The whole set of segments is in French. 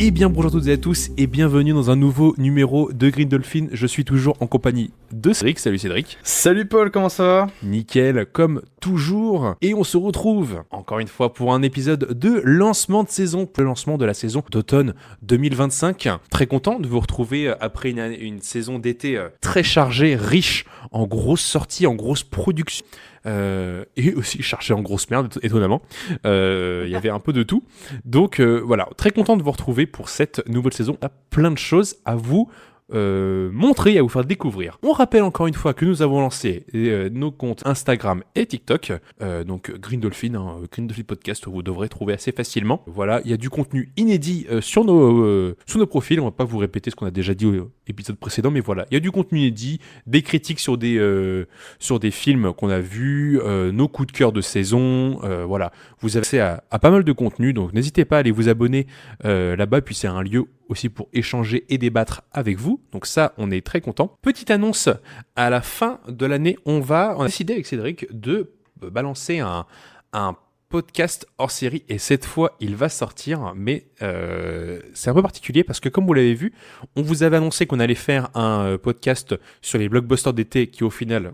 Et bien bonjour à toutes et à tous et bienvenue dans un nouveau numéro de Green Dolphin. Je suis toujours en compagnie de Cédric. Salut Cédric. Salut Paul, comment ça va ? Nickel, comme toujours. Et on se retrouve encore une fois pour un épisode de lancement de saison, le lancement de la saison d'automne 2025. Très content de vous retrouver après une saison d'été très chargée, riche en grosses sorties, en grosses productions. Et aussi chargé en grosse merde, étonnamment. Il y avait un peu de tout. Donc voilà, très content de vous retrouver pour cette nouvelle saison. Il y a plein de choses à vous montrer, à vous faire découvrir. On rappelle encore une fois que nous avons lancé nos comptes Instagram et TikTok, donc Green Dolphin, Green Dolphin Podcast, vous devrez trouver assez facilement. Voilà, il y a du contenu inédit sur nos profils, on va pas vous répéter ce qu'on a déjà dit au épisode précédent, mais voilà, il y a du contenu inédit, des critiques sur des films qu'on a vus, nos coups de cœur de saison, voilà, vous avez accès à pas mal de contenu, donc n'hésitez pas à aller vous abonner là-bas, puis c'est un lieu aussi pour échanger et débattre avec vous. Donc ça, on est très content. Petite annonce, à la fin de l'année, on a décidé avec Cédric de balancer un podcast hors série. Et cette fois, il va sortir. Mais c'est un peu particulier parce que comme vous l'avez vu, on vous avait annoncé qu'on allait faire un podcast sur les blockbusters d'été qui au final,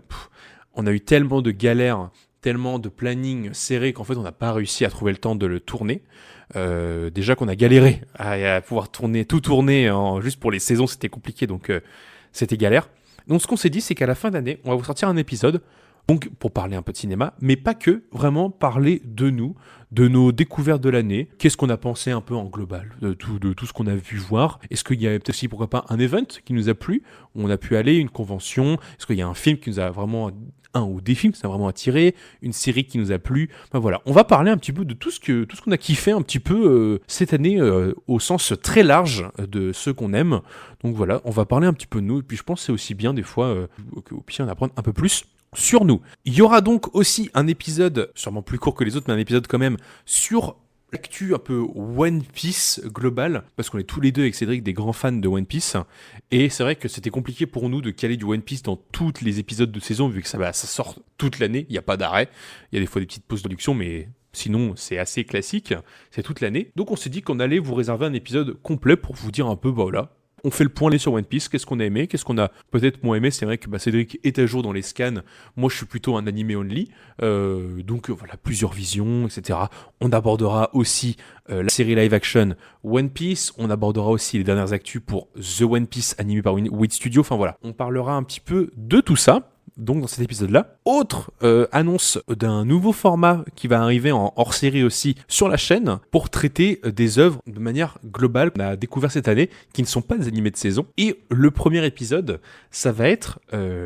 on a eu tellement de galères, tellement de planning serré qu'en fait, on n'a pas réussi à trouver le temps de le tourner. Déjà qu'on a galéré à pouvoir tout tourner juste pour les saisons, c'était compliqué, donc c'était galère. Donc ce qu'on s'est dit, c'est qu'à la fin d'année, on va vous sortir un épisode donc pour parler un peu de cinéma, mais pas que, vraiment parler de nous, de nos découvertes de l'année, qu'est-ce qu'on a pensé un peu en global, de tout ce qu'on a vu voir. Est-ce qu'il y a peut-être aussi, pourquoi pas, un event qui nous a plu, où on a pu aller, une convention, est-ce qu'il y a un film qui nous a vraiment, un ou des films qui nous a vraiment attiré, une série qui nous a plu, ben voilà, on va parler un petit peu de tout ce qu'on a kiffé un petit peu cette année au sens très large de ceux qu'on aime. Donc voilà, on va parler un petit peu de nous, et puis je pense que c'est aussi bien des fois qu'au pire on apprend un peu plus sur nous. Il y aura donc aussi un épisode, sûrement plus court que les autres, mais un épisode quand même sur l'actu un peu One Piece global, parce qu'on est tous les deux avec Cédric des grands fans de One Piece, et c'est vrai que c'était compliqué pour nous de caler du One Piece dans tous les épisodes de saison, vu que ça sort toute l'année, il n'y a pas d'arrêt, il y a des fois des petites pauses de production, mais sinon c'est assez classique, c'est toute l'année. Donc on s'est dit qu'on allait vous réserver un épisode complet pour vous dire un peu, voilà, on fait le point sur One Piece, qu'est-ce qu'on a aimé, qu'est-ce qu'on a peut-être moins aimé. C'est vrai que Cédric est à jour dans les scans, moi je suis plutôt un animé only, donc voilà, plusieurs visions, etc. On abordera aussi la série live action One Piece, on abordera aussi les dernières actus pour The One Piece animé par Wit Studio, enfin voilà, on parlera un petit peu de tout ça. Donc dans cet épisode-là, autre annonce d'un nouveau format qui va arriver en hors-série aussi sur la chaîne pour traiter des œuvres de manière globale qu'on a découvert cette année, qui ne sont pas des animés de saison. Et le premier épisode, ça va être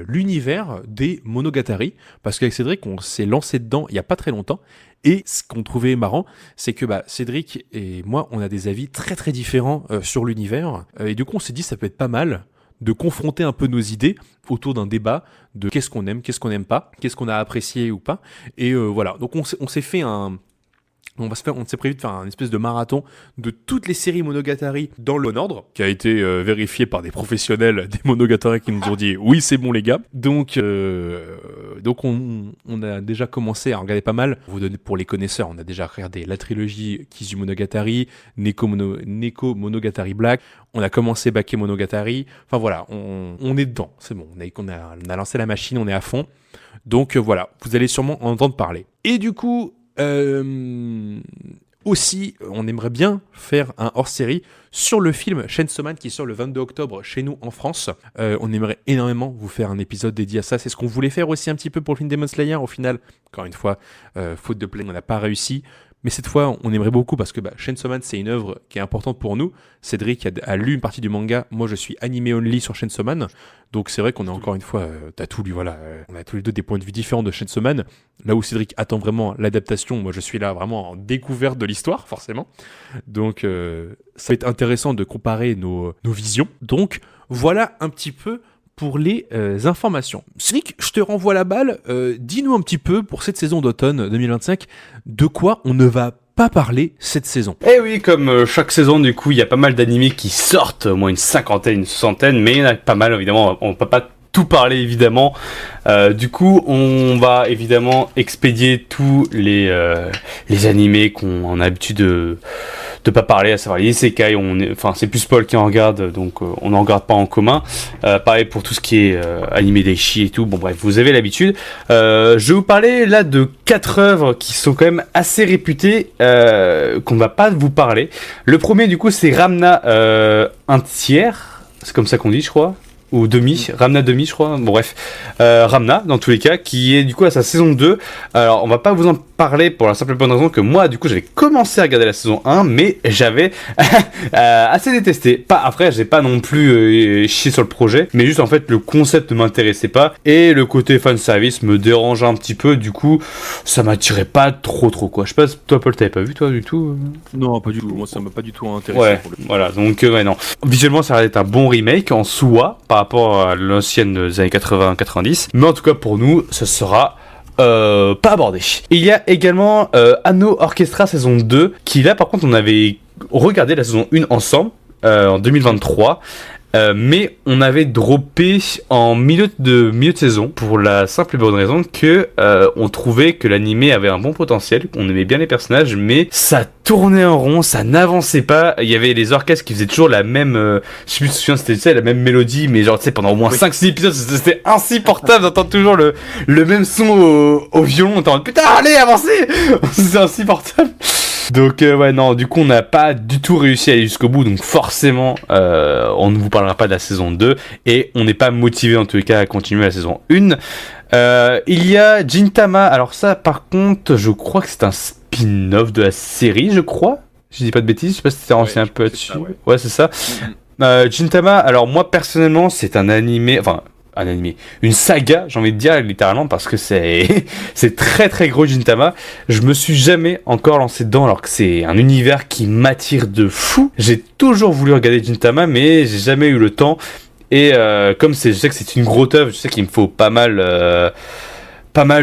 l'univers des Monogatari, parce qu'avec Cédric, on s'est lancé dedans il n'y a pas très longtemps. Et ce qu'on trouvait marrant, c'est que Cédric et moi, on a des avis très très différents sur l'univers. Et du coup, on s'est dit ça peut être pas mal de confronter un peu nos idées autour d'un débat de qu'est-ce qu'on aime, qu'est-ce qu'on n'aime pas, qu'est-ce qu'on a apprécié ou pas. Et voilà, donc on s'est fait on s'est prévu de faire un espèce de marathon de toutes les séries Monogatari dans le bon ordre, qui a été vérifié par des professionnels des Monogatari qui nous ont dit oui c'est bon les gars. Donc on a déjà commencé à regarder pas mal. Pour vous donner pour les connaisseurs, on a déjà regardé la trilogie Kizu Monogatari, Neko Monogatari Black. On a commencé Bake Monogatari. Enfin voilà, on est dedans, c'est bon. On a lancé la machine, on est à fond. Donc voilà, vous allez sûrement en entendre parler. Et du coup. Aussi, on aimerait bien faire un hors-série sur le film Chainsaw Man qui sort le 22 octobre chez nous en France. On aimerait énormément vous faire un épisode dédié à ça. C'est ce qu'on voulait faire aussi un petit peu pour le film Demon Slayer. Au final, encore une fois, faute de planning, on n'a pas réussi. Mais cette fois, on aimerait beaucoup parce que Chainsaw Man, c'est une œuvre qui est importante pour nous. Cédric a lu une partie du manga. Moi, je suis animé only sur Chainsaw Man. Donc, c'est vrai qu'on a encore une fois, t'as tout lu, voilà. On a tous les deux des points de vue différents de Chainsaw Man. Là où Cédric attend vraiment l'adaptation, moi, je suis là vraiment en découverte de l'histoire, forcément. Donc, ça va être intéressant de comparer nos visions. Donc, voilà un petit peu pour les informations. Cédric, je te renvoie la balle. Dis-nous un petit peu, pour cette saison d'automne 2025, de quoi on ne va pas parlé cette saison. Eh oui, comme chaque saison, du coup, il y a pas mal d'animés qui sortent, au moins une cinquantaine, une soixantaine, mais il y en a pas mal, évidemment, on peut pas tout parler, évidemment. Du coup, on va évidemment expédier tous les animés qu'on a l'habitude de pas parler, à savoir les isekai. Enfin, c'est plus Paul qui en regarde, donc on n'en regarde pas en commun. Pareil pour tout ce qui est animé d'Aichi et tout. Bon bref, vous avez l'habitude. Je vais vous parler là de 4 œuvres qui sont quand même assez réputées, qu'on va pas vous parler. Le premier, du coup, c'est Ramna un tiers. C'est comme ça qu'on dit, je crois. Ou demi, Ramna demi je crois, bon bref, Ramna dans tous les cas, qui est du coup à sa saison 2, alors on va pas vous en parler pour la simple bonne raison que moi du coup j'avais commencé à regarder la saison 1, mais j'avais assez détesté, pas après j'ai pas non plus chié sur le projet, mais juste en fait le concept ne m'intéressait pas, et le côté fanservice me dérangeait un petit peu, du coup ça m'attirait pas trop quoi, je sais pas, toi Paul t'avais pas vu toi du tout Non pas du tout, moi ça m'a pas du tout intéressé. Ouais, voilà, donc ouais non, visuellement ça va être un bon remake en soi, par rapport à l'ancienne des années 80-90, mais en tout cas pour nous ça sera pas abordé. Il y a également Anno Orchestra saison 2, qui là par contre on avait regardé la saison 1 ensemble en 2023, mais on avait droppé en milieu de saison pour la simple et bonne raison que on trouvait que l'animé avait un bon potentiel, on aimait bien les personnages, mais ça tournait en rond, ça n'avançait pas. Il y avait les orchestres qui faisaient toujours la même, je sais plus si tu te souviens, c'était tu sais, la même mélodie, mais genre tu sais pendant au moins 5-6 épisodes, c'était insupportable d'entendre toujours le même son au violon. On t'entend putain allez avancez, c'est insupportable. Donc ouais non, du coup on n'a pas du tout réussi à aller jusqu'au bout, donc forcément on ne vous parlera pas de la saison 2 et on n'est pas motivé en tous les cas à continuer la saison 1. Il y a Gintama, alors ça par contre je crois que c'est un spin-off de la série, je crois, je dis pas de bêtises, je sais pas si t'es renseigné un peu là-dessus. Ouais c'est ça. Gintama, alors moi personnellement c'est un animé, enfin un animé, une saga, j'ai envie de dire littéralement, parce que c'est très très gros Gintama. Je me suis jamais encore lancé dedans alors que c'est un univers qui m'attire de fou. J'ai toujours voulu regarder Gintama mais j'ai jamais eu le temps. Et comme je sais que c'est une grosse œuvre, je sais qu'il me faut pas mal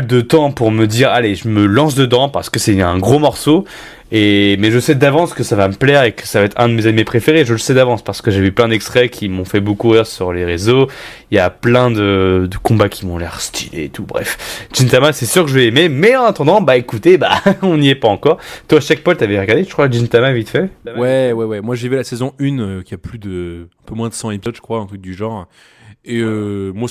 de temps pour me dire allez je me lance dedans parce que c'est un gros morceau. Mais je sais d'avance que ça va me plaire et que ça va être un de mes animés préférés, je le sais d'avance parce que j'ai vu plein d'extraits qui m'ont fait beaucoup rire sur les réseaux, il y a plein de combats qui m'ont l'air stylés et tout, bref. Gintama c'est sûr que je vais aimer, mais en attendant, bah écoutez, on n'y est pas encore. Toi Checkpoint t'avais regardé, je crois, Gintama vite fait? Ouais, moi j'ai vu la saison 1 qui a un peu moins de 100 épisodes je crois, un truc du genre. Et moi,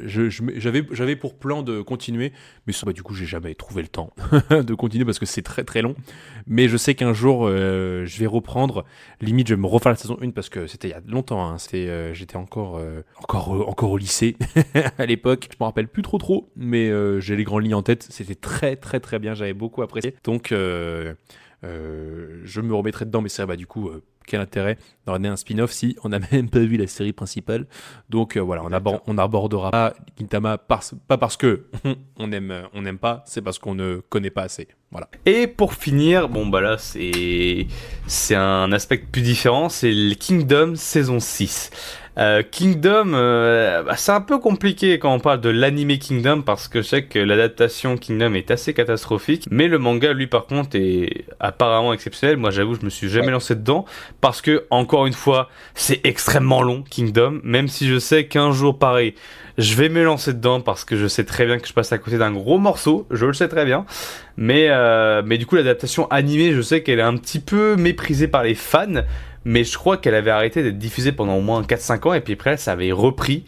j'avais pour plan de continuer, mais ça, du coup, j'ai jamais trouvé le temps de continuer parce que c'est très très long. Mais je sais qu'un jour, je vais reprendre. Limite, je vais me refaire la saison 1 parce que c'était il y a longtemps. Hein, j'étais encore au lycée à l'époque. Je me rappelle plus trop, mais j'ai les grandes lignes en tête. C'était très très très bien. J'avais beaucoup apprécié. Donc, je me remettrai dedans. Mais c'est vrai, du coup. Quel intérêt d'en regarder un spin-off si on n'a même pas vu la série principale. Donc voilà, on n'abordera pas Gintama pas parce que on n'aime pas, c'est parce qu'on ne connaît pas assez. Voilà. Et pour finir, bon bah là c'est un aspect plus différent, c'est le Kingdom saison 6. Kingdom, c'est un peu compliqué quand on parle de l'anime Kingdom parce que je sais que l'adaptation Kingdom est assez catastrophique, mais le manga lui par contre est apparemment exceptionnel. Moi j'avoue je me suis jamais lancé dedans parce que encore une fois c'est extrêmement long Kingdom, même si je sais qu'un jour pareil je vais me lancer dedans parce que je sais très bien que je passe à côté d'un gros morceau, je le sais très bien, mais du coup l'adaptation animée je sais qu'elle est un petit peu méprisée par les fans. Mais je crois qu'elle avait arrêté d'être diffusée pendant au moins 4-5 ans et puis après ça avait repris.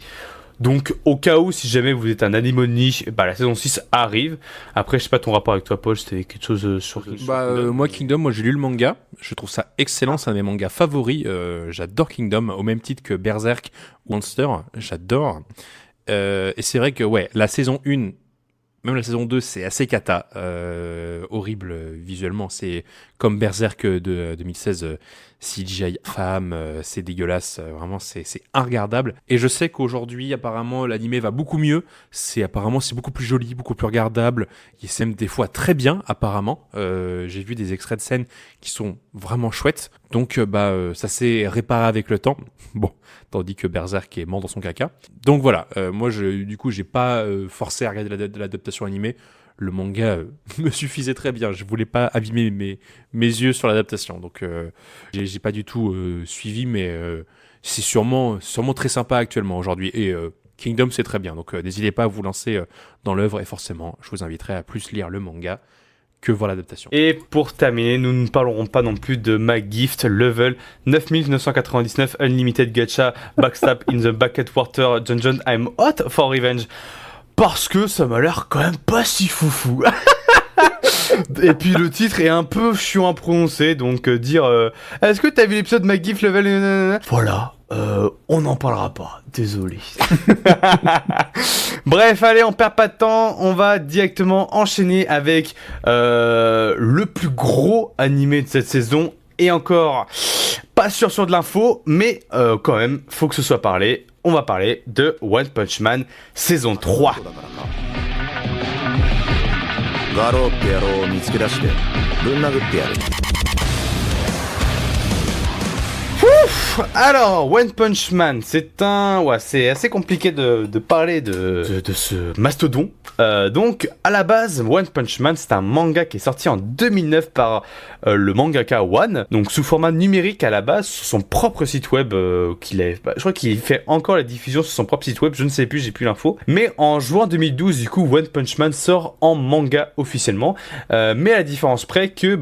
Donc au cas où si jamais vous êtes un anime de niche, la saison 6 arrive. Après je sais pas ton rapport avec toi Paul, c'était quelque chose sur Kingdom. Moi Kingdom, j'ai lu le manga, je trouve ça excellent, c'est un de mes mangas favoris, j'adore Kingdom au même titre que Berserk ou Monster, j'adore. Et c'est vrai que ouais, la saison 1 même la saison 2, c'est assez cata, horrible visuellement. C'est comme Berserk de 2016, CGI femme, c'est dégueulasse, vraiment c'est regardable. Et je sais qu'aujourd'hui, apparemment, l'animé va beaucoup mieux. Apparemment, c'est beaucoup plus joli, beaucoup plus regardable. Il s'aime des fois très bien, apparemment. J'ai vu des extraits de scènes qui sont vraiment chouettes. Donc, ça s'est réparé avec le temps. Bon, tandis que Berserk est mort dans son caca. Donc voilà, moi, du coup, j'ai pas forcé à regarder l'adaptation animée. le manga me suffisait très bien. Je voulais pas abîmer mes yeux sur l'adaptation. Donc, j'ai pas du tout suivi, mais c'est sûrement très sympa actuellement aujourd'hui. Et Kingdom, c'est très bien. Donc, n'hésitez pas à vous lancer dans l'œuvre. Et forcément, je vous inviterai à plus lire le manga que voir l'adaptation. Et pour terminer, nous ne parlerons pas non plus de McGift Level 9999 Unlimited Gacha Backstab in the Backwater Dungeon. I'm hot for revenge. Parce que ça m'a l'air quand même pas si foufou. Et puis le titre est un peu chiant à prononcer, donc est-ce que t'as vu l'épisode McGift Level? Voilà, on n'en parlera pas, désolé. Bref, allez, on perd pas de temps, on va directement enchaîner avec le plus gros animé de cette saison. Et encore, pas sûr de l'info, mais quand même, faut que ce soit parlé. On va parler de One Punch Man saison 3. ガロって野郎を見つけ出してぶん殴ってやる。Alors, One Punch Man, c'est assez compliqué de parler de ce mastodon. Donc, à la base, One Punch Man, c'est un manga qui est sorti en 2009 par le mangaka One, donc sous format numérique à la base, sur son propre site web je crois qu'il fait encore la diffusion sur son propre site web, je ne sais plus, j'ai plus l'info. Mais en juin 2012, du coup, One Punch Man sort en manga officiellement, mais à la différence près que,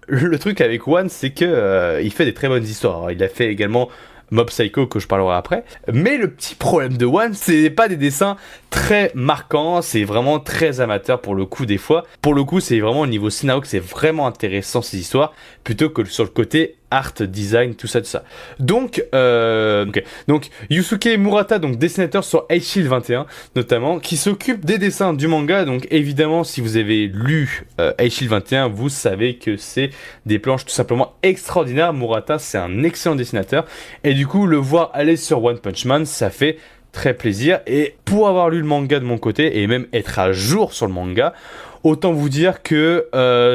le truc avec One, c'est que il fait des très bonnes histoires. Alors, il a fait également Mob Psycho, que je parlerai après. Mais le petit problème de One, c'est pas des dessins très marquants, c'est vraiment très amateur pour le coup des fois. Pour le coup, c'est vraiment au niveau scénario que c'est vraiment intéressant ces histoires, plutôt que sur le côté art, design, tout ça. Donc, donc Yusuke Murata, donc dessinateur sur H-Shield 21 notamment, qui s'occupe des dessins du manga. Donc évidemment, si vous avez lu H-Shield 21, vous savez que c'est des planches tout simplement extraordinaires. Murata, c'est un excellent dessinateur, et du coup, le voir aller sur One Punch Man, ça fait très plaisir. Et pour avoir lu le manga de mon côté, et même être à jour sur le manga, autant vous dire que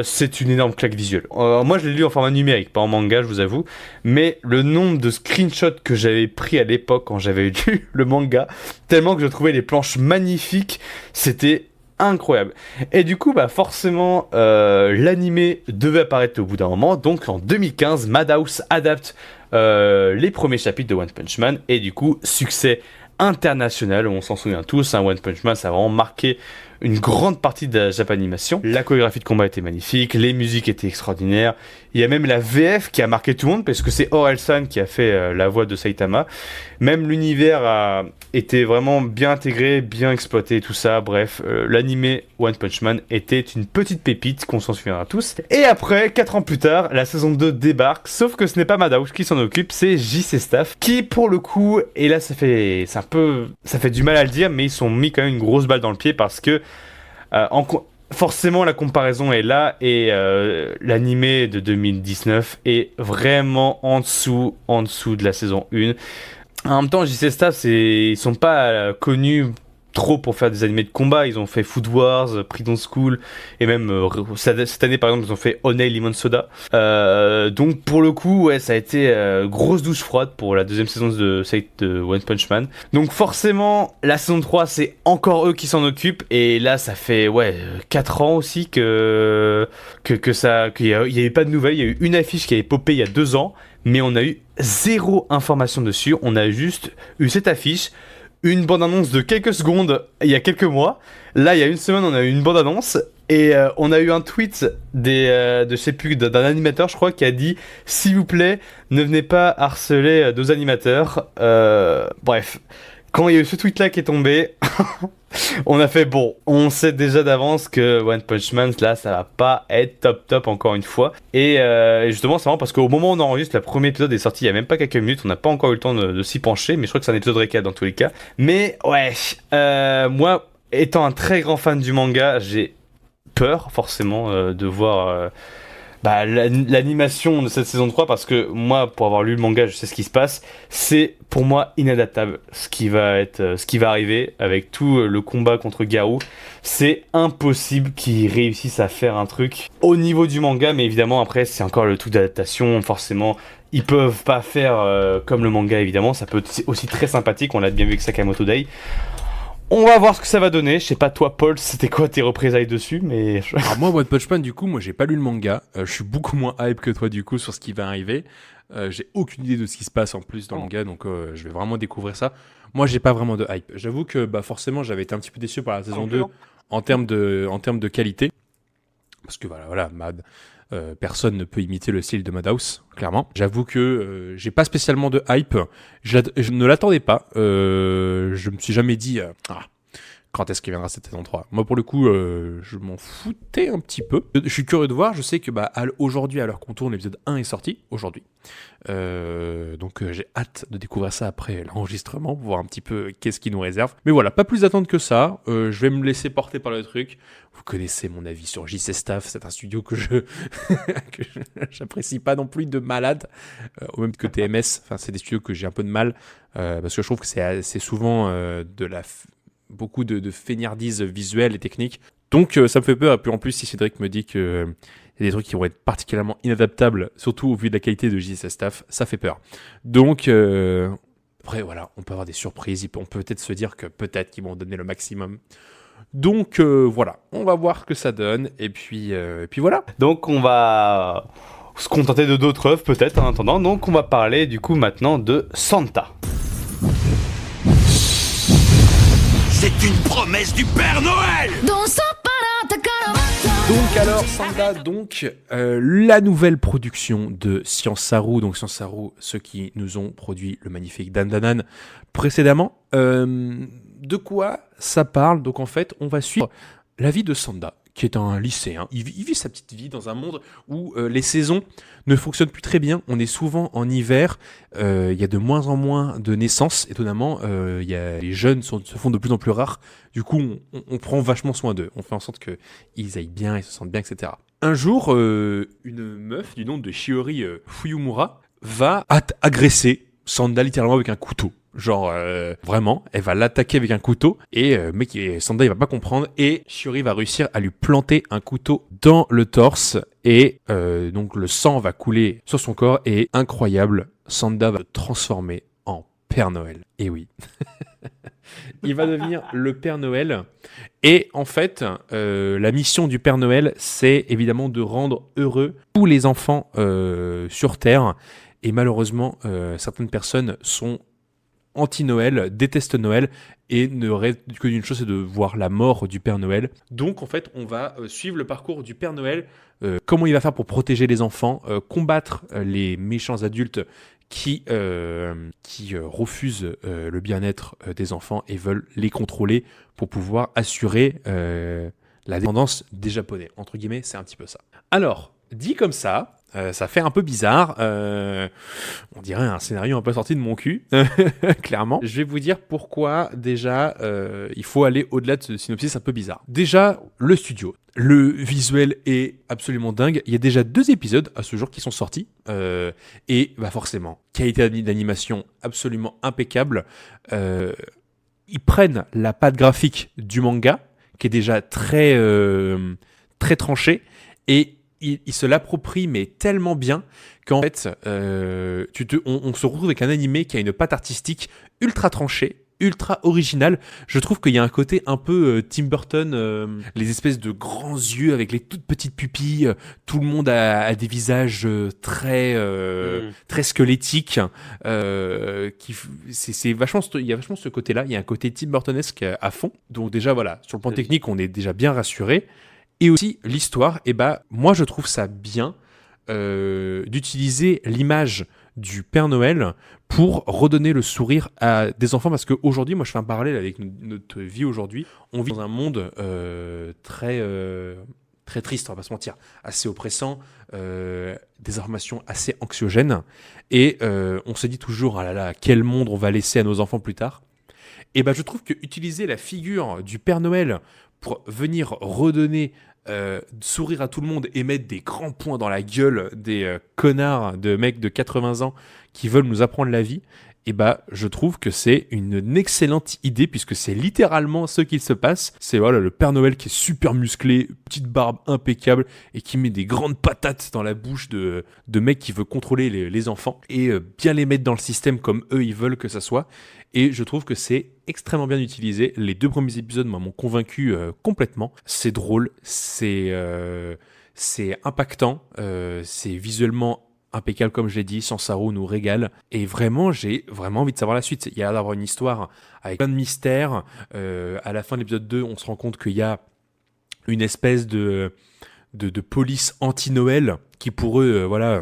c'est une énorme claque visuelle. Moi, je l'ai lu en format numérique, pas en manga, je vous avoue. Mais le nombre de screenshots que j'avais pris à l'époque quand j'avais lu le manga, tellement que je trouvais les planches magnifiques, c'était incroyable. Et du coup, forcément, l'animé devait apparaître au bout d'un moment. Donc, en 2015, Madhouse adapte les premiers chapitres de One Punch Man. Et du coup, succès international, on s'en souvient tous, One Punch Man, ça a vraiment marqué une grande partie de la Japanimation. La chorégraphie de combat était magnifique, les musiques étaient extraordinaires. Il y a même la VF qui a marqué tout le monde, parce que c'est Orelsan qui a fait la voix de Saitama. Même l'univers a été vraiment bien intégré, bien exploité, tout ça. Bref, l'animé One Punch Man était une petite pépite qu'on s'en souviendra tous. Et après, 4 ans plus tard, la saison 2 débarque, sauf que ce n'est pas Madhouse qui s'en occupe, c'est JC Staff, qui pour le coup, et là ça fait du mal à le dire, mais ils sont mis quand même une grosse balle dans le pied, parce que forcément la comparaison est là, et l'animé de 2019 est vraiment en dessous de la saison 1. En même temps, JC Staff, ils sont pas connus trop pour faire des animés de combat. Ils ont fait Food Wars, Prison School, et même cette année par exemple ils ont fait Honey Lemon Soda. Donc pour le coup, ouais, ça a été grosse douche froide pour la deuxième saison de One Punch Man. Donc forcément, la saison 3, c'est encore eux qui s'en occupent, et là ça fait 4 ans aussi qu'il y a eu pas de nouvelles. Il y a eu une affiche qui avait popé il y a 2 ans, mais on a eu zéro information dessus. On a juste eu cette affiche, une bande-annonce de quelques secondes il y a quelques mois. Là, il y a une semaine, on a eu une bande-annonce, et on a eu un tweet je sais plus, d'un animateur, je crois, qui a dit « S'il vous plaît, ne venez pas harceler 2 animateurs ». Bref, quand il y a eu ce tweet-là qui est tombé, on a fait bon, on sait déjà d'avance que One Punch Man, là, ça va pas être top encore une fois. Et justement, c'est marrant parce qu'au moment où on enregistre, le premier épisode est sorti il y a même pas quelques minutes, on n'a pas encore eu le temps de s'y pencher, mais je crois que c'est un épisode récap dans tous les cas. Mais ouais, moi, étant un très grand fan du manga, j'ai peur forcément de voir l'animation de cette saison 3, parce que moi, pour avoir lu le manga, je sais ce qui se passe. C'est pour moi inadaptable ce qui va arriver avec tout le combat contre Garou. C'est impossible qu'ils réussissent à faire un truc au niveau du manga, mais évidemment après c'est encore le truc d'adaptation, forcément ils peuvent pas faire comme le manga, évidemment ça peut être aussi très sympathique, on l'a bien vu avec Sakamoto Days. On va voir ce que ça va donner. Je sais pas toi, Paul, c'était quoi tes représailles dessus, mais... Alors moi, One Punch Man, du coup, moi j'ai pas lu le manga. Je suis beaucoup moins hype que toi, du coup, sur ce qui va arriver. J'ai aucune idée de ce qui se passe en plus dans le manga, donc je vais vraiment découvrir ça. Moi, j'ai pas vraiment de hype. J'avoue que forcément, j'avais été un petit peu déçu par la saison 2 en termes de qualité. Parce que voilà, personne ne peut imiter le style de Madhouse, clairement. J'avoue que j'ai pas spécialement de hype. Je ne l'attendais pas. Je me suis jamais dit quand est-ce qu'il viendra cette saison 3. Moi, pour le coup, je m'en foutais un petit peu. Je suis curieux de voir. Je sais que aujourd'hui, à l'heure qu'on tourne, l'épisode 1 est sorti aujourd'hui. Donc j'ai hâte de découvrir ça après l'enregistrement, voir un petit peu qu'est-ce qu'il nous réserve. Mais voilà, pas plus d'attente que ça. Je vais me laisser porter par le truc. Vous connaissez mon avis sur JC Staff, c'est un studio que j'apprécie pas non plus de malade, au même que TMS. Enfin, c'est des studios que j'ai un peu de mal parce que je trouve que c'est souvent beaucoup de fainéantise visuelle et technique. Donc ça me fait peur. Et puis en plus, si Cédric me dit que il y a des trucs qui vont être particulièrement inadaptables, surtout au vu de la qualité de JC Staff, ça fait peur. Donc après voilà, on peut avoir des surprises, on peut peut-être se dire que peut-être qu'ils vont donner le maximum. Donc voilà, on va voir ce que ça donne et puis voilà. Donc on va se contenter de d'autres œuvres peut-être en attendant. Donc on va parler du coup maintenant de Santa. C'est une promesse du Père Noël. Donc alors Santa, la nouvelle production de Science Saru, donc Science Saru, ceux qui nous ont produit le magnifique Dan Dan Dan précédemment. De quoi ça parle? Donc en fait, on va suivre la vie de Sanda, qui est un lycéen. Il vit sa petite vie dans un monde où les saisons ne fonctionnent plus très bien. On est souvent en hiver. Il y a de moins en moins de naissances. Étonnamment, les jeunes se font de plus en plus rares. Du coup, on prend vachement soin d'eux. On fait en sorte qu'ils aillent bien, ils se sentent bien, etc. Un jour, une meuf du nom de Shiori Fuyumura va agresser Sanda littéralement avec un couteau. Genre vraiment, elle va l'attaquer avec un couteau et Sanda il va pas comprendre et Shiori va réussir à lui planter un couteau dans le torse et donc le sang va couler sur son corps et incroyable, Sanda va se transformer en Père Noël. Et oui. Il va devenir le Père Noël et en fait la mission du Père Noël c'est évidemment de rendre heureux tous les enfants sur Terre et malheureusement certaines personnes sont anti-Noël, déteste Noël et ne rêve que d'une chose, c'est de voir la mort du Père Noël. Donc en fait, on va suivre le parcours du Père Noël, comment il va faire pour protéger les enfants, combattre les méchants adultes qui refusent le bien-être des enfants et veulent les contrôler pour pouvoir assurer la dépendance des Japonais. Entre guillemets, c'est un petit peu ça. Alors, dit comme ça fait un peu bizarre. On dirait un scénario un peu sorti de mon cul, clairement. Je vais vous dire pourquoi, déjà, il faut aller au-delà de ce synopsis un peu bizarre. Déjà, le studio. Le visuel est absolument dingue. Il y a déjà 2 épisodes à ce jour qui sont sortis. Et forcément, qualité d'animation absolument impeccable. Ils prennent la patte graphique du manga, qui est déjà très tranché, et il se l'approprie mais tellement bien qu'en fait on se retrouve avec un animé qui a une patte artistique ultra tranchée, ultra originale. Je trouve qu'il y a un côté un peu Tim Burton, les espèces de grands yeux avec les toutes petites pupilles, tout le monde a des visages très squelettiques, c'est vachement, il y a vachement ce côté-là, il y a un côté Tim Burtonesque à fond. Donc déjà voilà, sur le plan technique on est déjà bien rassuré. Et aussi l'histoire, moi je trouve ça bien d'utiliser l'image du Père Noël pour redonner le sourire à des enfants, parce qu'aujourd'hui, moi je fais un parallèle avec notre vie aujourd'hui, on vit dans un monde très triste, on va pas se mentir, assez oppressant, des informations assez anxiogènes, et on se dit toujours, ah là là, quel monde on va laisser à nos enfants plus tard. Et je trouve que utiliser la figure du Père Noël pour venir redonner sourire à tout le monde et mettre des grands points dans la gueule des connards de mecs de 80 ans qui veulent nous apprendre la vie, et bah je trouve que c'est une excellente idée puisque c'est littéralement ce qu'il se passe. C'est voilà le Père Noël qui est super musclé, petite barbe impeccable et qui met des grandes patates dans la bouche de mec qui veut contrôler les enfants et bien les mettre dans le système comme eux ils veulent que ça soit. Et je trouve que c'est extrêmement bien utilisé. Les 2 premiers épisodes m'ont convaincu complètement. C'est drôle, c'est impactant, c'est visuellement impeccable comme je l'ai dit. Sansaro nous régale. Et vraiment, j'ai vraiment envie de savoir la suite. Il y a l'air d'avoir une histoire avec plein de mystères. À la fin de l'épisode 2, on se rend compte qu'il y a une espèce de police anti-Noël qui pour eux, voilà...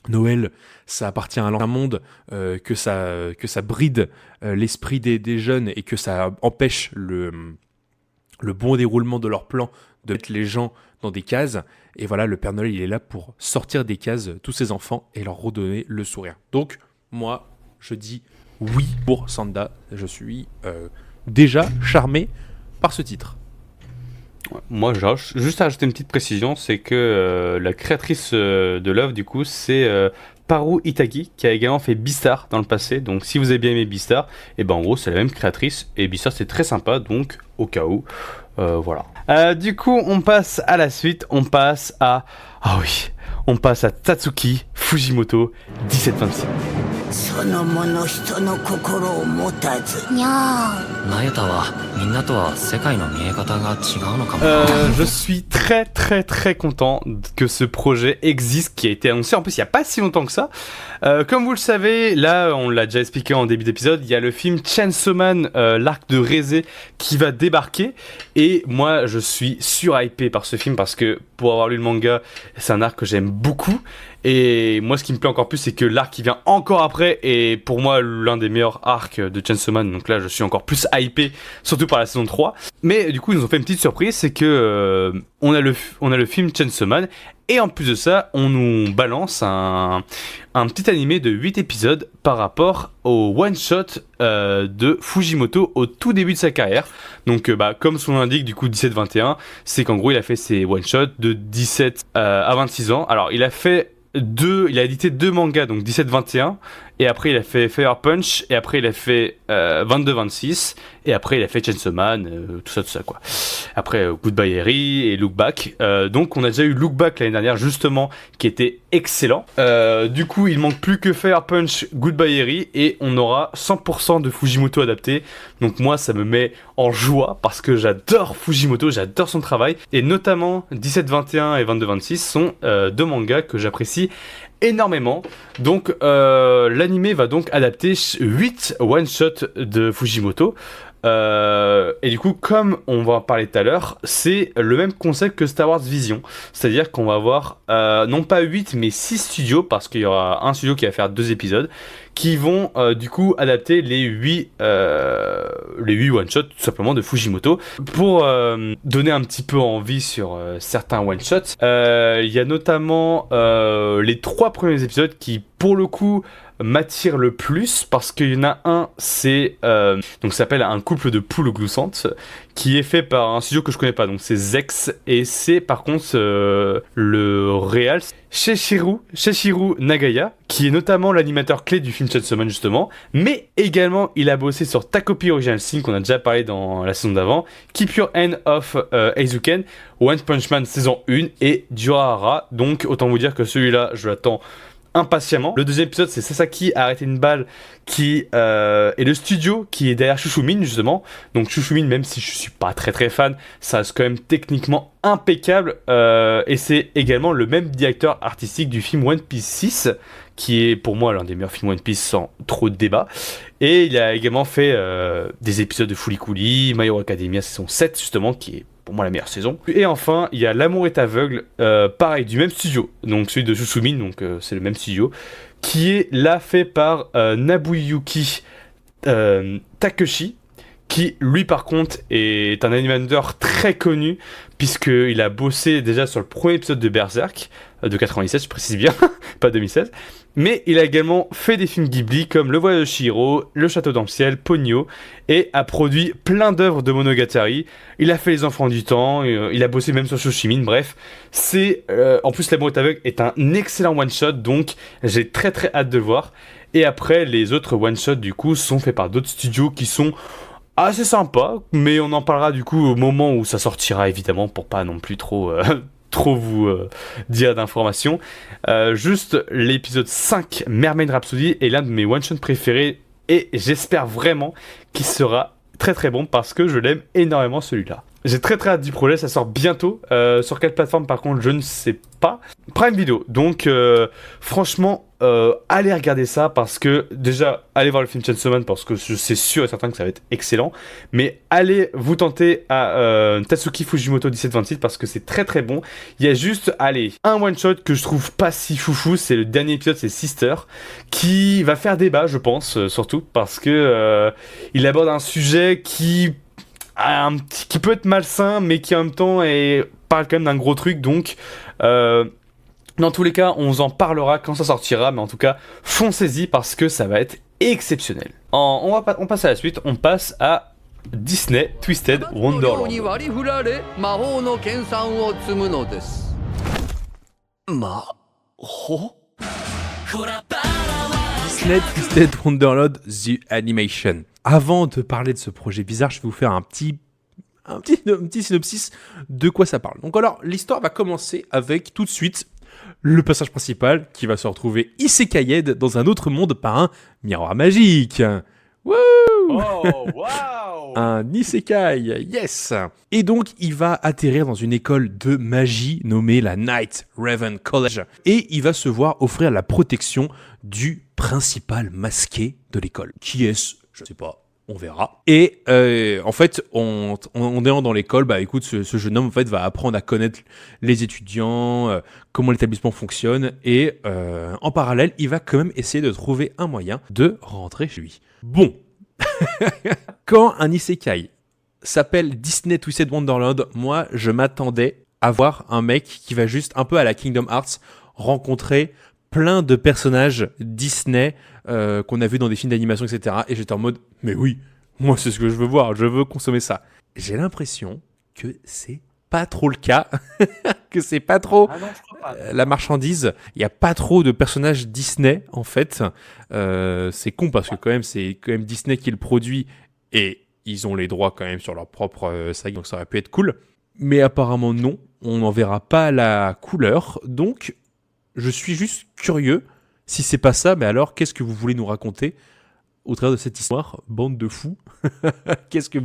Noël, ça appartient à un monde, que ça bride l'esprit des jeunes et que ça empêche le bon déroulement de leur plan de mettre les gens dans des cases. Et voilà, le Père Noël, il est là pour sortir des cases tous ces enfants et leur redonner le sourire. Donc, moi, je dis oui pour Sanda. Je suis déjà charmé par ce titre. Moi, juste à ajouter une petite précision, c'est que la créatrice de l'œuvre, du coup, c'est Paru Itagi, qui a également fait Beastar dans le passé. Donc, si vous avez bien aimé Beastar, et ben en gros, c'est la même créatrice. Et Beastar, c'est très sympa, donc au cas où, voilà. Du coup, on passe à la suite. On passe à Tatsuki Fujimoto 1726. その者人の心を持たずにゃーナユタはみんなとは世界の見え方が違うのかも。Je suis très très très content que ce projet existe, qui a été annoncé en plus il n'y a pas si longtemps que ça. Comme vous le savez, là on l'a déjà expliqué en début d'épisode, il y a le film Chainsaw Man, l'arc de Rézé qui va débarquer, et moi je suis surhypé par ce film parce que pour avoir lu le manga, c'est un arc que j'aime beaucoup. Et moi ce qui me plaît encore plus, c'est que l'arc qui vient encore après est pour moi l'un des meilleurs arcs de Chainsaw Man. Donc là je suis encore plus hypé, surtout par la saison 3. Mais du coup ils nous ont fait une petite surprise, c'est que on a le film Chainsaw Man, et en plus de ça on nous balance un petit animé de 8 épisodes par rapport au one shot de Fujimoto au tout début de sa carrière. Donc comme son nom l'indique, du coup 17-21, c'est qu'en gros il a fait ses one shots de 17 à 26 ans. Alors il a édité 2 mangas, donc 17-21, et après il a fait Fire Punch, et après il a fait 22-26, et après il a fait Chainsaw Man, tout ça quoi. Après Goodbye Eri et Look Back. Donc on a déjà eu Look Back l'année dernière justement, qui était excellent. Du coup il manque plus que Fire Punch, Goodbye Eri, et on aura 100% de Fujimoto adapté. Donc moi ça me met en joie parce que j'adore Fujimoto, j'adore son travail, et notamment 17-21 et 22-26 sont 2 mangas que j'apprécie énormément. Donc l'anime va donc adapter 8 one-shots de Fujimoto. Et du coup, comme on va en parler tout à l'heure, c'est le même concept que Star Wars Vision. C'est-à-dire qu'on va avoir non pas 8 mais 6 studios, parce qu'il y aura un studio qui va faire 2 épisodes, qui vont du coup adapter les 8 one-shots tout simplement de Fujimoto. Pour donner un petit peu envie sur certains one-shots, il y a notamment les 3 premiers épisodes qui pour le coup m'attire le plus, parce qu'il y en a un, c'est donc ça s'appelle Un couple de poules gloussantes, qui est fait par un studio que je connais pas, donc c'est Zex, et c'est par contre le réal Seishiro Nagaya, qui est notamment l'animateur clé du film Chainsaw Man justement, mais également il a bossé sur Takopi Original Sin qu'on a déjà parlé dans la saison d'avant, Keep Your Hand Off Eizouken, One Punch Man saison 1 et Durahara. Donc autant vous dire que celui-là je l'attends impatiemment. Le deuxième épisode, c'est Sasaki a arrêté une balle, qui est le studio qui est derrière Shushumin justement. Donc Shushumin, même si je suis pas très très fan, ça reste quand même techniquement impeccable, et c'est également le même directeur artistique du film One Piece 6, qui est pour moi l'un des meilleurs films One Piece sans trop de débat. Et il a également fait des épisodes de Fooly Cooly, My Hero Academia saison 7 justement, qui est pour moi la meilleure saison. Et enfin il y a L'amour est aveugle, pareil du même studio, donc celui de Shushumin, donc c'est le même studio, qui est là fait par Nabuyuki Takeshi, qui lui par contre est un animateur très connu, puisqu'il a bossé déjà sur le premier épisode de Berserk de 97, je précise bien, pas 2016, mais il a également fait des films Ghibli comme Le Voyage de Chihiro, Le Château dans le ciel, Ponyo, et a produit plein d'œuvres de Monogatari. Il a fait Les Enfants du Temps, il a bossé même sur Shoshimin. Bref, c'est en plus L'amour est aveugle est un excellent one shot, donc j'ai très très hâte de le voir. Et après, les autres one-shots, du coup, sont faits par d'autres studios qui sont assez sympas, mais on en parlera du coup au moment où ça sortira, évidemment, pour pas non plus trop vous dire d'informations. Juste l'épisode 5, Mermaid Rhapsody, est l'un de mes one-shots préférés, et j'espère vraiment qu'il sera très très bon, parce que je l'aime énormément celui-là. J'ai très très hâte du projet, ça sort bientôt. Sur quelle plateforme par contre, je ne sais pas. Prime Video, donc franchement, allez regarder ça, parce que déjà, allez voir le film Chainsaw Man, parce que je suis sûr et certain que ça va être excellent. Mais allez vous tenter à Tatsuki Fujimoto 1726, parce que c'est très très bon. Il y a juste, allez, un one shot que je trouve pas si foufou, c'est le dernier épisode, c'est Sister, qui va faire débat, je pense, surtout parce que il aborde un sujet qui peut être malsain, mais qui en même temps parle quand même d'un gros truc, donc dans tous les cas, on vous en parlera quand ça sortira, mais en tout cas, foncez-y parce que ça va être exceptionnel. On passe à la suite, on passe à Disney Twisted Wonderland. Disney Twisted Wonderland The Animation. Avant de parler de ce projet bizarre, je vais vous faire un petit synopsis de quoi ça parle. Donc alors, l'histoire va commencer avec tout de suite le personnage principal qui va se retrouver isekaied dans un autre monde par un miroir magique. Wouh! Oh, wow! Un isekai, yes! Et donc, il va atterrir dans une école de magie nommée la Night Raven College. Et il va se voir offrir la protection du principal masqué de l'école. Qui est-ce? Je ne sais pas. On verra. Et en fait, en allant dans l'école, bah écoute, ce jeune homme en fait va apprendre à connaître les étudiants, comment l'établissement fonctionne, et en parallèle, il va quand même essayer de trouver un moyen de rentrer chez lui. Bon, quand un isekai s'appelle Disney Twisted Wonderland, moi je m'attendais à voir un mec qui va juste un peu à la Kingdom Hearts rencontrer plein de personnages Disney qu'on a vu dans des films d'animation, etc. Et j'étais en mode, mais oui, moi c'est ce que je veux voir, je veux consommer ça. J'ai l'impression que c'est pas trop le cas, que c'est pas trop la marchandise. Il y a pas trop de personnages Disney en fait. C'est con parce que quand même c'est quand même Disney qui le produit et ils ont les droits quand même sur leur propre saga, donc ça aurait pu être cool. Mais apparemment non, on n'en verra pas la couleur, donc je suis juste curieux. Si c'est pas ça, mais alors qu'est-ce que vous voulez nous raconter au travers de cette histoire, bande de fous? Qu'est-ce que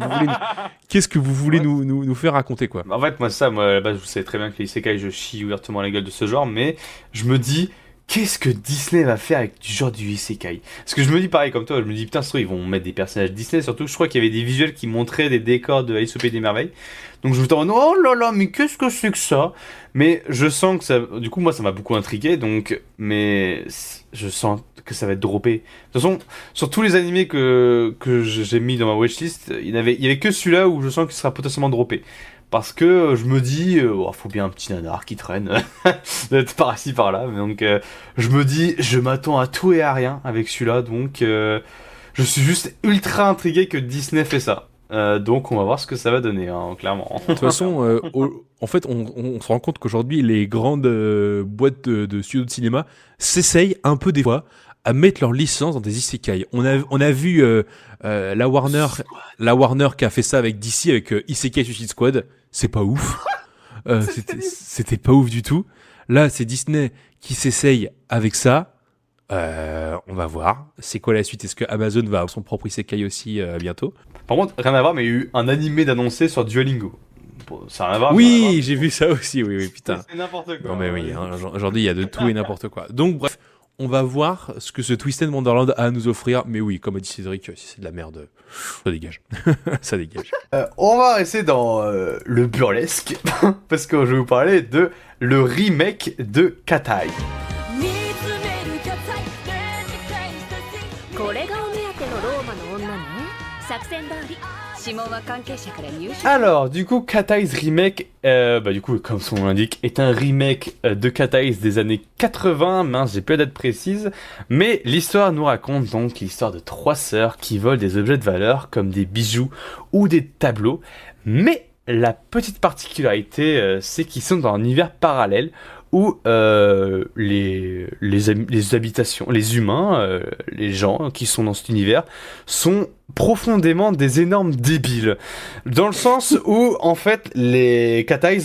vous voulez nous faire raconter, quoi? En fait, moi, à la base, je sais très bien que les isekai, je chie ouvertement à la gueule de ce genre, mais je me dis, qu'est-ce que Disney va faire avec du genre du isekai? Parce que je me dis pareil comme toi, je me dis putain, ça se trouve, ils vont mettre des personnages Disney, surtout je crois qu'il y avait des visuels qui montraient des décors de Alice au Pays des Merveilles. Donc je me dis, oh là là, mais qu'est-ce que c'est que ça? Mais je sens que ça, du coup moi ça m'a beaucoup intrigué, donc, mais je sens que ça va être droppé. De toute façon, sur tous les animés que j'ai mis dans ma watchlist, il y avait que celui-là où je sens qu'il sera potentiellement droppé. Parce que je me dis, faut bien un petit nanar qui traîne, d'être par ici par là. Donc je me dis, je m'attends à tout et à rien avec celui-là. Donc je suis juste ultra intrigué que Disney fait ça. Donc on va voir ce que ça va donner, hein, clairement. De toute façon, en fait, on se rend compte qu'aujourd'hui, les grandes boîtes de studios de cinéma s'essayent un peu des fois à mettre leur licence dans des isekai. On a vu la Warner qui a fait ça avec DC, avec Isekai Suicide Squad. C'est pas ouf. C'était pas ouf du tout. Là, c'est Disney qui s'essaye avec ça. On va voir. C'est quoi la suite? Est-ce que Amazon va avoir son propre isekai aussi bientôt? Par contre, rien à voir, mais il y a eu un animé d'annoncé sur Duolingo. Ça n'a rien à voir. Oui, j'ai vu ça aussi. Oui, putain. C'est n'importe quoi. Non, mais oui, hein, aujourd'hui, il y a de tout et n'importe quoi. Donc, bref, on va voir ce que ce Twisted Wonderland a à nous offrir. Mais oui, comme a dit Cédric, si c'est de la merde, ça dégage. Ça dégage. On va rester dans le burlesque, parce que je vais vous parler de le remake de Katai. Alors, du coup, Cat Eyes Remake, du coup, comme son nom l'indique, est un remake de Cat Eyes des années 80, mince, j'ai plus la date précise, mais l'histoire nous raconte donc l'histoire de 3 sœurs qui volent des objets de valeur comme des bijoux ou des tableaux, mais la petite particularité, c'est qu'ils sont dans un univers parallèle où les habitations, les humains, les gens qui sont dans cet univers sont profondément des énormes débiles. Dans le sens où, en fait, les Katais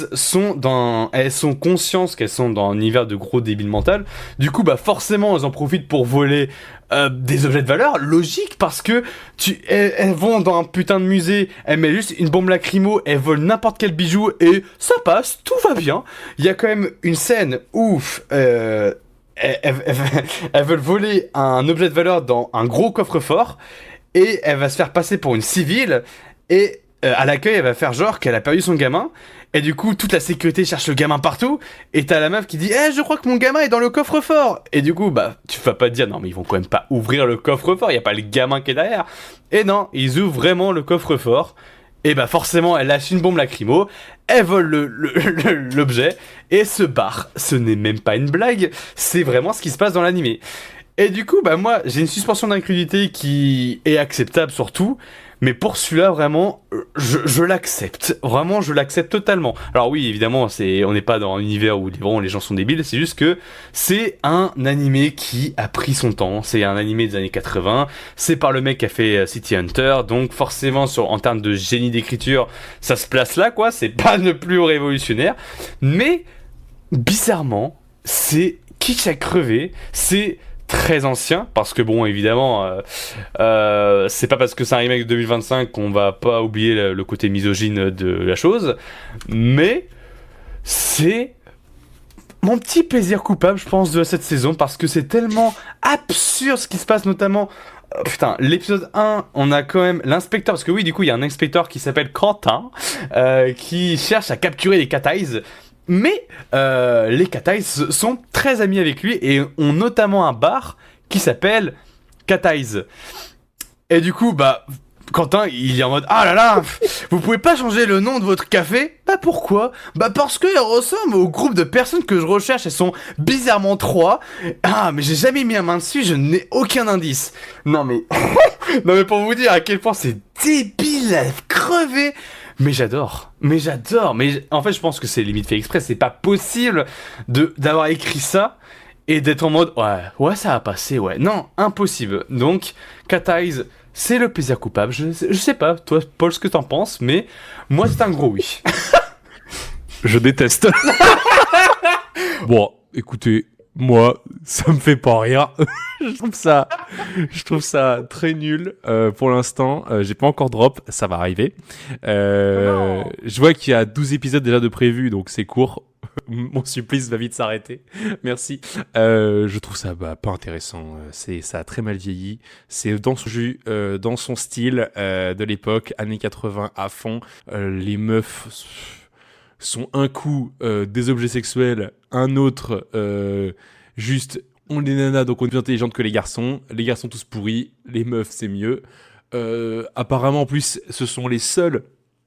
elles sont conscientes qu'elles sont dans un univers de gros débiles mentaux. Du coup, bah forcément, elles en profitent pour voler des objets de valeur. Logique, parce que elles vont dans un putain de musée, elles mettent juste une bombe lacrymo, elles volent n'importe quel bijou et ça passe, tout va bien. Il y a quand même une scène où elles veulent voler un objet de valeur dans un gros coffre-fort et elle va se faire passer pour une civile et à l'accueil elle va faire genre qu'elle a perdu son gamin et du coup toute la sécurité cherche le gamin partout et t'as la meuf qui dit je crois que mon gamin est dans le coffre-fort et du coup bah tu vas pas te dire non mais ils vont quand même pas ouvrir le coffre-fort, y a pas le gamin qui est derrière et non ils ouvrent vraiment le coffre-fort et bah forcément elle lâche une bombe lacrymo, elle vole l'objet et se barre. Ce n'est même pas une blague, c'est vraiment ce qui se passe dans l'animé. Et du coup, bah moi, j'ai une suspension d'incrédulité qui est acceptable surtout, mais pour celui-là, vraiment, je l'accepte. Vraiment, je l'accepte totalement. Alors oui, évidemment, on n'est pas dans un univers où vraiment les gens sont débiles, c'est juste que c'est un animé qui a pris son temps. C'est un animé des années 80, c'est par le mec qui a fait City Hunter, donc forcément, en termes de génie d'écriture, ça se place là, quoi. C'est pas le plus révolutionnaire, mais bizarrement, c'est kitsch à crever, c'est très ancien, parce que bon, évidemment, c'est pas parce que c'est un remake de 2025 qu'on va pas oublier le côté misogyne de la chose, mais c'est mon petit plaisir coupable, je pense, de cette saison, parce que c'est tellement absurde ce qui se passe, notamment... Putain, l'épisode 1, on a quand même l'inspecteur, parce que oui, du coup, il y a un inspecteur qui s'appelle Quentin, qui cherche à capturer les Katais. Mais les Katais sont très amis avec lui et ont notamment un bar qui s'appelle Katais. Et du coup, bah, Quentin, il est en mode ah là là, vous pouvez pas changer le nom de votre café ? Bah pourquoi ? Bah parce qu'elle ressemble au groupe de personnes que je recherche, elles sont bizarrement 3. Ah, mais j'ai jamais mis la main dessus, je n'ai aucun indice. Non mais non mais pour vous dire à quel point c'est débile à crever. Mais j'adore. Mais en fait, je pense que c'est limite fait exprès. C'est pas possible d'avoir écrit ça et d'être en mode ouais, ça va passer, ouais. Non, impossible. Donc, Katais, c'est le plaisir coupable. Je sais pas, toi, Paul, ce que t'en penses, mais moi, c'est un gros oui. Je déteste. Bon, écoutez, moi, ça me fait pas rire. je trouve ça très nul pour l'instant. J'ai pas encore drop, ça va arriver. Je vois qu'il y a 12 épisodes déjà de prévus, donc c'est court. Mon supplice va vite s'arrêter. Merci. Je trouve ça pas intéressant. Ça a très mal vieilli. C'est dans son jus, dans son style de l'époque, années 80 à fond. Les meufs sont un coup des objets sexuels, un autre juste on est nanas donc on est plus intelligentes que les garçons tous pourris, les meufs c'est mieux. Apparemment en plus ce sont les seuls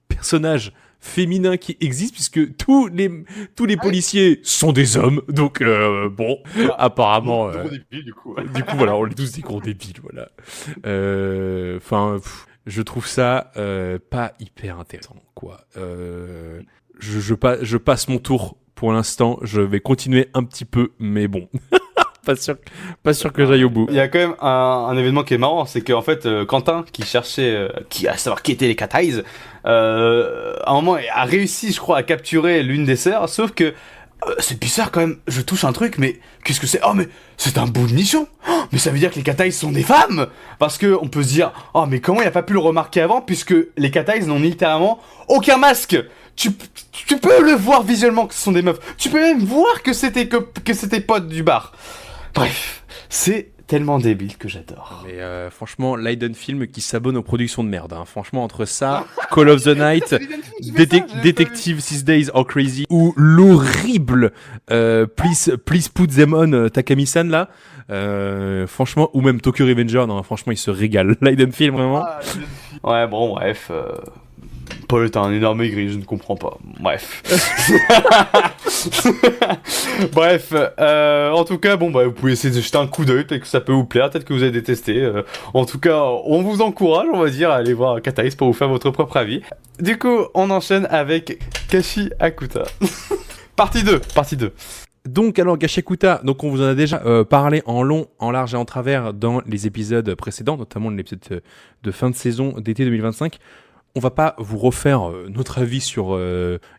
personnages féminins qui existent puisque tous les policiers sont des hommes donc bon apparemment du coup voilà on est tous des gros débiles voilà. Enfin je trouve ça pas hyper intéressant quoi. Je passe mon tour pour l'instant. Je vais continuer un petit peu, mais bon, pas sûr que j'aille au bout. Il y a quand même un événement qui est marrant, c'est qu'en fait, Quentin, qui cherchait, à savoir qui étaient les Katais, à un moment a réussi, je crois, à capturer l'une des sœurs, sauf que c'est bizarre quand même, je touche un truc, mais qu'est-ce que c'est ? Oh mais c'est un bout de nichon. Mais ça veut dire que les Katais sont des femmes. Parce que on peut se dire, oh mais comment il a pas pu le remarquer avant, puisque les Katais n'ont littéralement aucun masque. Tu peux le voir visuellement que ce sont des meufs. Tu peux même voir que c'était potes du bar. Bref, c'est tellement débile que j'adore. Mais franchement, Leiden Film qui s'abonne aux productions de merde. Hein. Franchement, entre ça, Call of the Night, Detective 6 Days or Crazy, ou l'horrible Please Put Them On Takami-san là. Franchement, ou même Tokyo Revenger, non, franchement, il se régale. Leiden Film, vraiment. Ouais, bon, bref. Paul est un énorme aigri, je ne comprends pas. Bref. Bref, en tout cas, bon, bah, vous pouvez essayer de jeter un coup d'œil, peut-être que ça peut vous plaire, peut-être que vous avez détesté. En tout cas, on vous encourage, on va dire, à aller voir Katais pour vous faire votre propre avis. Du coup, on enchaîne avec Kashi Akuta. Partie 2. Donc alors Gachakuta, donc on vous en a déjà parlé en long, en large et en travers dans les épisodes précédents, notamment l'épisode de fin de saison d'été 2025. On va pas vous refaire notre avis sur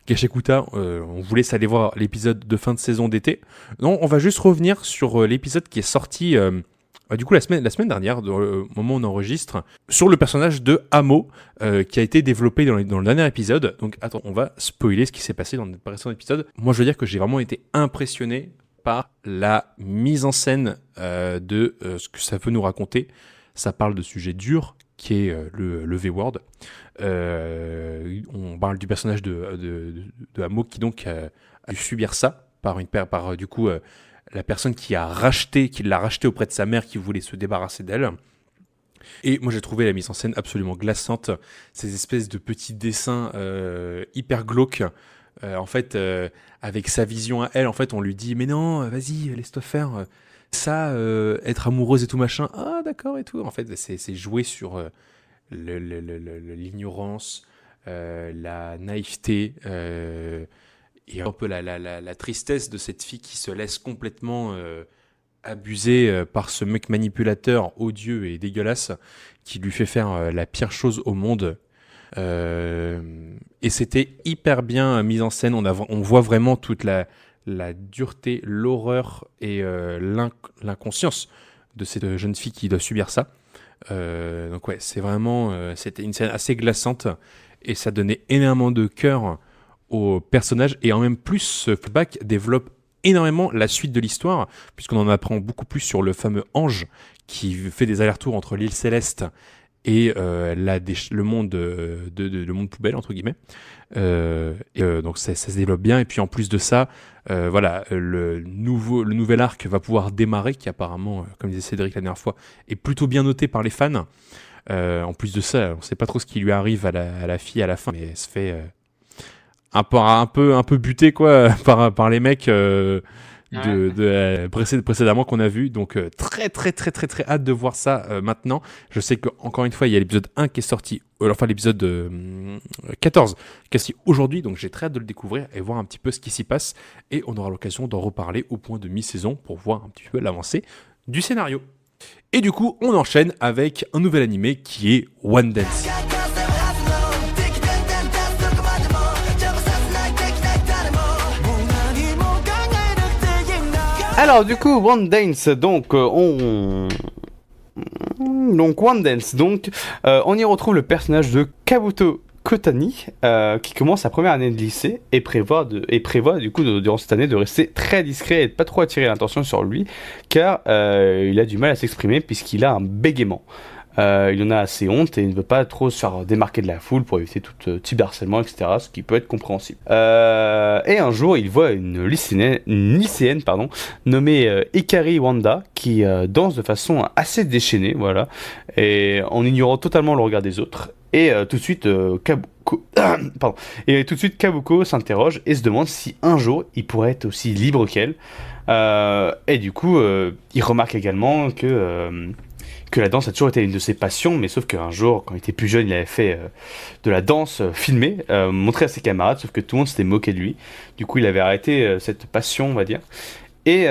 Gachakuta, on vous laisse aller voir l'épisode de fin de saison d'été. Non, on va juste revenir sur l'épisode qui est sorti du coup la semaine dernière, au moment où on enregistre, sur le personnage de Amo, qui a été développé dans le dernier épisode. Donc attends, on va spoiler ce qui s'est passé dans le précédent épisode. Moi je veux dire que j'ai vraiment été impressionné par la mise en scène de ce que ça veut nous raconter. Ça parle de sujets durs, qui est le V-Word. On parle du personnage de Amo qui donc a dû subir ça par du coup la personne qui l'a racheté auprès de sa mère qui voulait se débarrasser d'elle. Et moi j'ai trouvé la mise en scène absolument glaçante, ces espèces de petits dessins hyper glauques. En fait, avec sa vision à elle, en fait, on lui dit mais non, vas-y, laisse-toi faire. Ça, être amoureuse et tout machin, ah d'accord et tout. En fait, c'est jouer sur l'ignorance, la naïveté et un peu la tristesse de cette fille qui se laisse complètement abuser par ce mec manipulateur odieux et dégueulasse qui lui fait faire la pire chose au monde. Et c'était hyper bien mis en scène. On voit vraiment toute la dureté, l'horreur et l'inconscience de cette jeune fille qui doit subir ça. Donc ouais, c'était une scène assez glaçante et ça donnait énormément de cœur au personnage, et en même plus ce flashback développe énormément la suite de l'histoire puisqu'on en apprend beaucoup plus sur le fameux ange qui fait des allers-retours entre l'île céleste et le monde le monde poubelle entre guillemets. Donc ça se développe bien, et puis en plus de ça, voilà, le nouvel arc va pouvoir démarrer, qui apparemment, comme disait Cédric la dernière fois, est plutôt bien noté par les fans. En plus de ça, on sait pas trop ce qui lui arrive à la fille à la fin, mais elle se fait un peu buter quoi par les mecs précédemment qu'on a vu. Donc très très très très très hâte de voir ça maintenant. Je sais que encore une fois il y a l'épisode 1 qui est sorti, enfin l'épisode 14 qui est sorti aujourd'hui, donc j'ai très hâte de le découvrir et voir un petit peu ce qui s'y passe, et on aura l'occasion d'en reparler au point de mi-saison pour voir un petit peu l'avancée du scénario. Et du coup on enchaîne avec un nouvel animé qui est One Dance. Alors du coup, One Dance, on y retrouve le personnage de Kabuto Kotani, qui commence sa première année de lycée et prévoit du coup durant cette année de rester très discret et de pas trop attirer l'attention sur lui, car il a du mal à s'exprimer puisqu'il a un bégaiement. Il en a assez honte et il ne veut pas trop se faire démarquer de la foule pour éviter tout type de harcèlement, etc., ce qui peut être compréhensible. Et un jour, il voit une lycéenne nommée Ikari Wanda qui danse de façon assez déchaînée, voilà, et en ignorant totalement le regard des autres. Et tout de suite, Kabuko s'interroge et se demande si un jour il pourrait être aussi libre qu'elle. Et du coup, il remarque également que la danse a toujours été une de ses passions, mais sauf qu'un jour, quand il était plus jeune, il avait fait de la danse filmée, montrée à ses camarades, sauf que tout le monde s'était moqué de lui. Du coup, il avait arrêté cette passion, on va dire. Et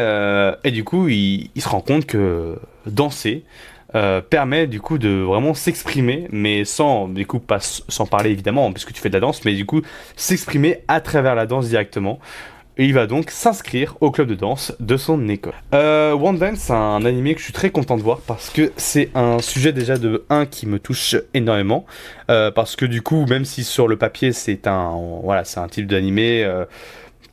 du coup, il se rend compte que danser permet du coup de vraiment s'exprimer, mais sans parler évidemment, puisque tu fais de la danse, mais du coup, s'exprimer à travers la danse directement. Et il va donc s'inscrire au club de danse de son école. One Dance, c'est un animé que je suis très content de voir parce que c'est un sujet déjà de 1 qui me touche énormément. Parce que du coup, même si sur le papier c'est un type d'animé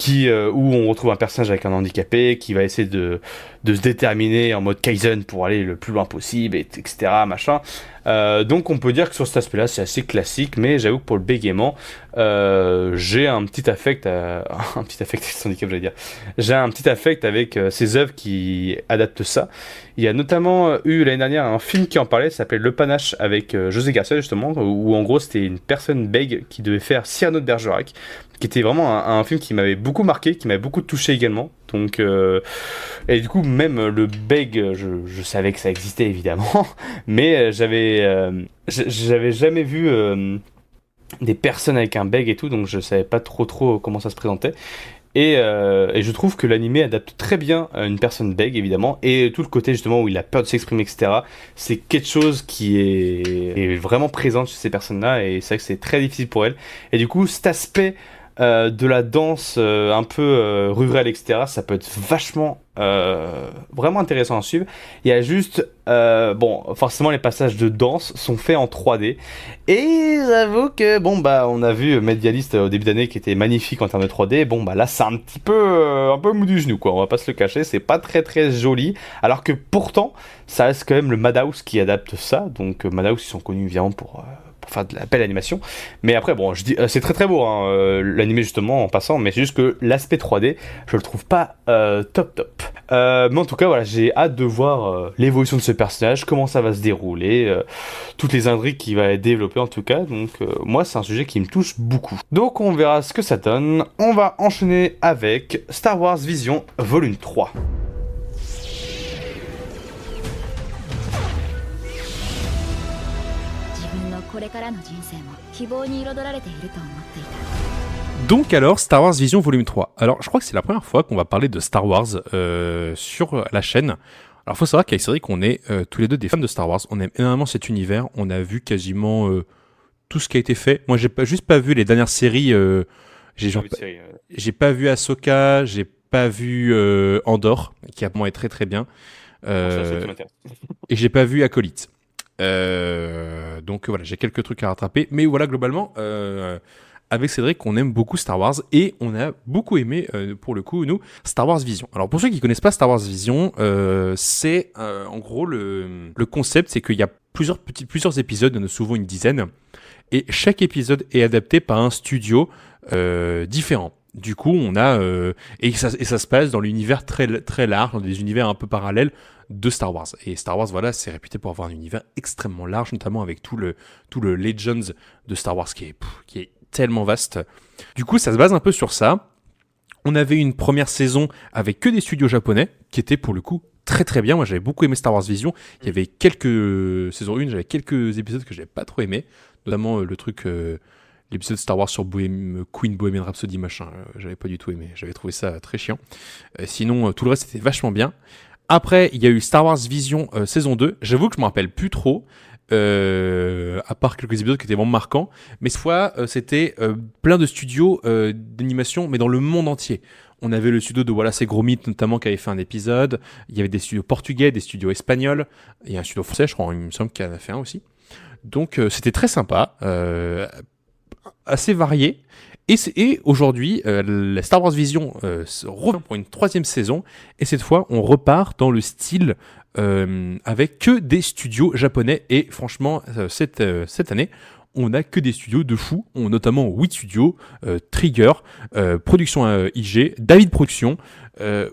où on retrouve un personnage avec un handicapé qui va essayer de se déterminer en mode Kaizen pour aller le plus loin possible, etc. machin. Donc on peut dire que sur cet aspect-là c'est assez classique, mais j'avoue que pour le bégaiement, j'ai un petit affect j'ai un petit affect avec ces œuvres qui adaptent ça. Il y a notamment eu l'année dernière un film qui en parlait, ça s'appelait Le Panache avec José Garcia justement, où en gros c'était une personne bègue qui devait faire Cyrano de Bergerac, qui était vraiment un film qui m'avait beaucoup marqué, qui m'avait beaucoup touché également. Donc, et du coup, même le bègue, je savais que ça existait évidemment, mais j'avais jamais vu des personnes avec un bègue et tout, donc je savais pas trop comment ça se présentait. Et je trouve que l'animé adapte très bien une personne bègue, évidemment, et tout le côté justement où il a peur de s'exprimer, etc. C'est quelque chose qui est vraiment présent chez ces personnes-là, et c'est vrai que c'est très difficile pour elles. Et du coup, cet aspect de la danse un peu rurale, etc., ça peut être vachement vraiment intéressant à suivre. Il y a juste, bon, forcément les passages de danse sont faits en 3D, et j'avoue que, bon, bah, on a vu Medialist au début d'année qui était magnifique en termes de 3D, bon, bah là c'est un petit peu mou du genou, quoi, on va pas se le cacher, c'est pas très très joli, alors que pourtant, ça reste quand même le Madhouse qui adapte ça, donc Madhouse ils sont connus évidemment pour faire de la belle animation, mais après bon je dis c'est très très beau hein, l'animé justement en passant, mais c'est juste que l'aspect 3D je le trouve pas top, mais en tout cas voilà, j'ai hâte de voir l'évolution de ce personnage, comment ça va se dérouler, toutes les intrigues qui va être développées en tout cas, donc moi c'est un sujet qui me touche beaucoup, donc on verra ce que ça donne. On va enchaîner avec Star Wars Vision volume 3. これからの人生も希望に彩られていると思っていた。 Donc alors, Star Wars Vision Volume 3. Alors, je crois que c'est la première fois qu'on va parler de Star Wars sur la chaîne. Alors, faut savoir qu'avec Cédric, on est tous les deux des fans de Star Wars. On aime énormément cet univers. On a vu quasiment tout ce qui a été fait. Moi, j'ai juste pas vu les dernières séries. J'ai pas vu Ahsoka, j'ai pas vu Andor, qui a est très très bien. Et j'ai pas vu Acolyte. Donc voilà, j'ai quelques trucs à rattraper, mais voilà, globalement avec Cédric on aime beaucoup Star Wars et on a beaucoup aimé pour le coup nous Star Wars Vision. Alors pour ceux qui connaissent pas Star Wars Vision, c'est en gros le concept, c'est qu'il y a plusieurs épisodes, souvent une dizaine, et chaque épisode est adapté par un studio différent. Du coup, on a et ça se passe dans l'univers très très large, dans des univers un peu parallèles de Star Wars. Et Star Wars, voilà, c'est réputé pour avoir un univers extrêmement large, notamment avec tout le Legends de Star Wars qui est tellement vaste. Du coup, ça se base un peu sur ça. On avait une première saison avec que des studios japonais, qui étaient pour le coup très très bien. Moi, j'avais beaucoup aimé Star Wars Vision. Il y avait saison 1, j'avais quelques épisodes que j'avais pas trop aimé, notamment le truc. L'épisode Star Wars sur Queen Bohemian Rhapsody machin, j'avais pas du tout aimé, j'avais trouvé ça très chiant. Sinon, tout le reste était vachement bien. Après, il y a eu Star Wars Vision saison 2. J'avoue que je me rappelle plus trop, à part quelques épisodes qui étaient vraiment marquants. Mais cette fois, c'était plein de studios d'animation, mais dans le monde entier. On avait le studio de Wallace et Gromit notamment qui avait fait un épisode. Il y avait des studios portugais, des studios espagnols. Il y a un studio français, je crois, il me semble qu'il en a fait un aussi. Donc c'était très sympa. Assez varié, et aujourd'hui la Star Wars Vision revient pour une 3e saison, et cette fois on repart dans le style avec que des studios japonais, et franchement cette année on a que des studios de fou, notamment 8 studios, Trigger, Production IG, David Production,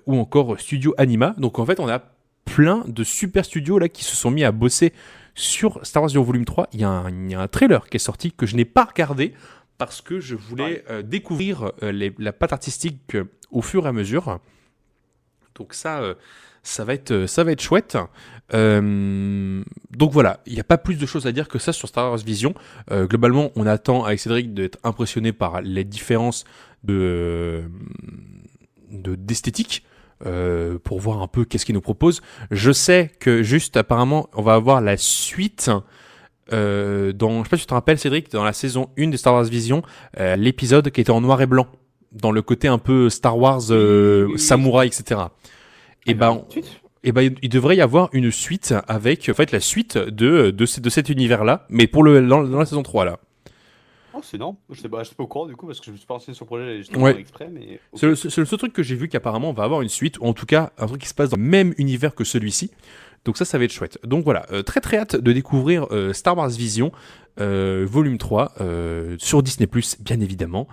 ou encore Studio Anima. Donc en fait on a plein de super studios là qui se sont mis à bosser sur Star Wars Vision Volume 3. Il y a un trailer qui est sorti que je n'ai pas regardé parce que je voulais découvrir la patte artistique au fur et à mesure. Donc ça va être chouette. Donc voilà, il n'y a pas plus de choses à dire que ça sur Star Wars Vision. Globalement, on attend avec Cédric d'être impressionné par les différences d'esthétique. Pour voir un peu qu'est-ce qu'il nous propose. Je sais que juste apparemment on va avoir la suite je sais pas si tu te rappelles Cédric, dans la saison 1 de Star Wars Vision, l'épisode qui était en noir et blanc, dans le côté un peu Star Wars samouraï, etc. Et ben il devrait y avoir une suite avec en fait la suite de cet univers là, mais pour dans la saison 3 là. Oh, c'est non, je sais pas au courant du coup parce que je me suis pas renseigné sur le projet justement exprès, mais okay. C'est le seul truc que j'ai vu qu'apparemment on va avoir une suite, ou en tout cas un truc qui se passe dans le même univers que celui-ci. Donc ça va être chouette. Donc voilà, très très hâte de découvrir Star Wars Vision volume 3 sur Disney+, bien évidemment.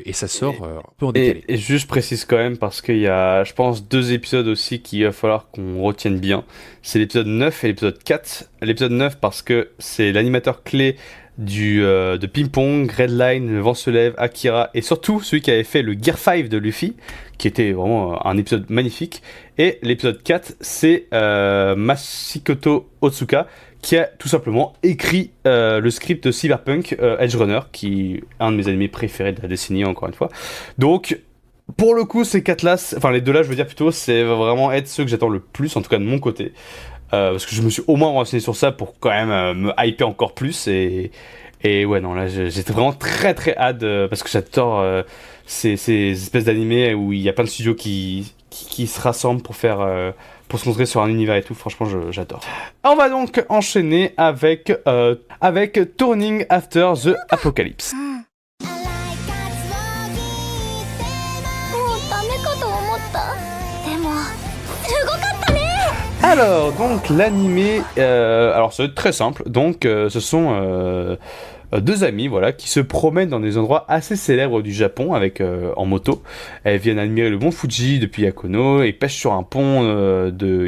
Et ça sort un peu en décalé. Et juste précise quand même, parce qu'il y a, je pense, 2 épisodes aussi qu'il va falloir qu'on retienne bien. C'est l'épisode 9 et l'épisode 4. L'épisode 9 parce que c'est l'animateur clé de Ping Pong, Redline, Le Vent se lève, Akira, et surtout celui qui avait fait le Gear 5 de Luffy, qui était vraiment un épisode magnifique. Et l'épisode 4, c'est Masikoto Otsuka, qui a tout simplement écrit le script de Cyberpunk Edge Runner, qui est un de mes animés préférés de la décennie, encore une fois. Donc pour le coup, ces 4 là, enfin les 2 là, je veux dire plutôt, c'est vraiment être ceux que j'attends le plus, en tout cas de mon côté. Parce que je me suis au moins renseigné sur ça pour quand même me hyper encore plus. Et ouais, non, là, j'étais vraiment très très hâte parce que j'adore ces espèces d'animés où il y a plein de studios qui se rassemblent pour pour se concentrer sur un univers et tout. Franchement, j'adore. On va donc enchaîner avec Turning After the Apocalypse. もうダメかと思ったでもすごかったね Alors, donc, l'animé, alors c'est très simple, donc ce sont 2 amies, voilà, qui se promènent dans des endroits assez célèbres du Japon en moto. Elles viennent admirer le mont Fuji depuis Yakono et pêchent sur un pont de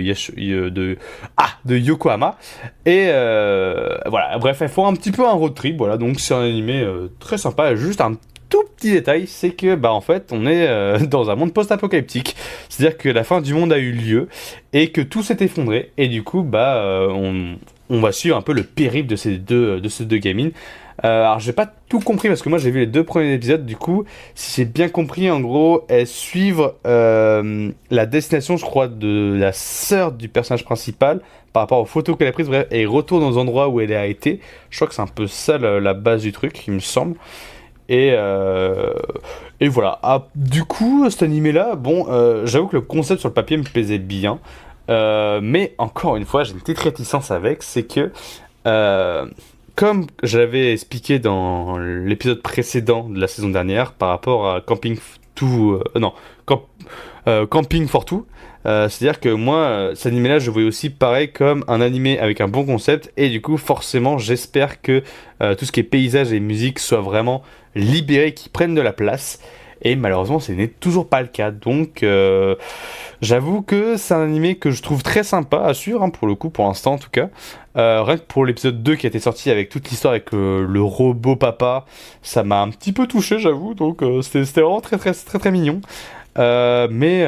Yokohama. Et voilà, bref, elles font un petit peu un road trip, voilà, donc c'est un animé très sympa, juste un tout petit détail, c'est que en fait on est dans un monde post-apocalyptique, c'est-à-dire que la fin du monde a eu lieu et que tout s'est effondré et du coup on va suivre un peu le périple de ces deux gamines. Alors j'ai pas tout compris parce que moi j'ai vu les 2 premiers épisodes, du coup si j'ai bien compris, en gros elles suivent la destination, je crois, de la sœur du personnage principal par rapport aux photos qu'elle a prises, bref, et ils retournent aux endroits où elle a été. Je crois que c'est un peu ça la base du truc, il me semble. Et voilà. Ah, du coup, cet animé-là, j'avoue que le concept sur le papier me plaisait bien. Mais encore une fois, j'ai une petite réticence avec, c'est que, comme j'avais expliqué dans l'épisode précédent de la saison dernière, par rapport à Camping for Two, c'est-à-dire que moi, cet animé-là, je voyais aussi pareil comme un animé avec un bon concept, et du coup, forcément, j'espère que tout ce qui est paysage et musique soit vraiment libéré, qui prennent de la place. Et malheureusement, ce n'est toujours pas le cas. Donc, j'avoue que c'est un animé que je trouve très sympa à suivre, hein, pour le coup, pour l'instant en tout cas. Rien que pour l'épisode 2 qui a été sorti avec toute l'histoire avec le robot papa, ça m'a un petit peu touché, j'avoue. Donc, c'était vraiment très très très très mignon. Mais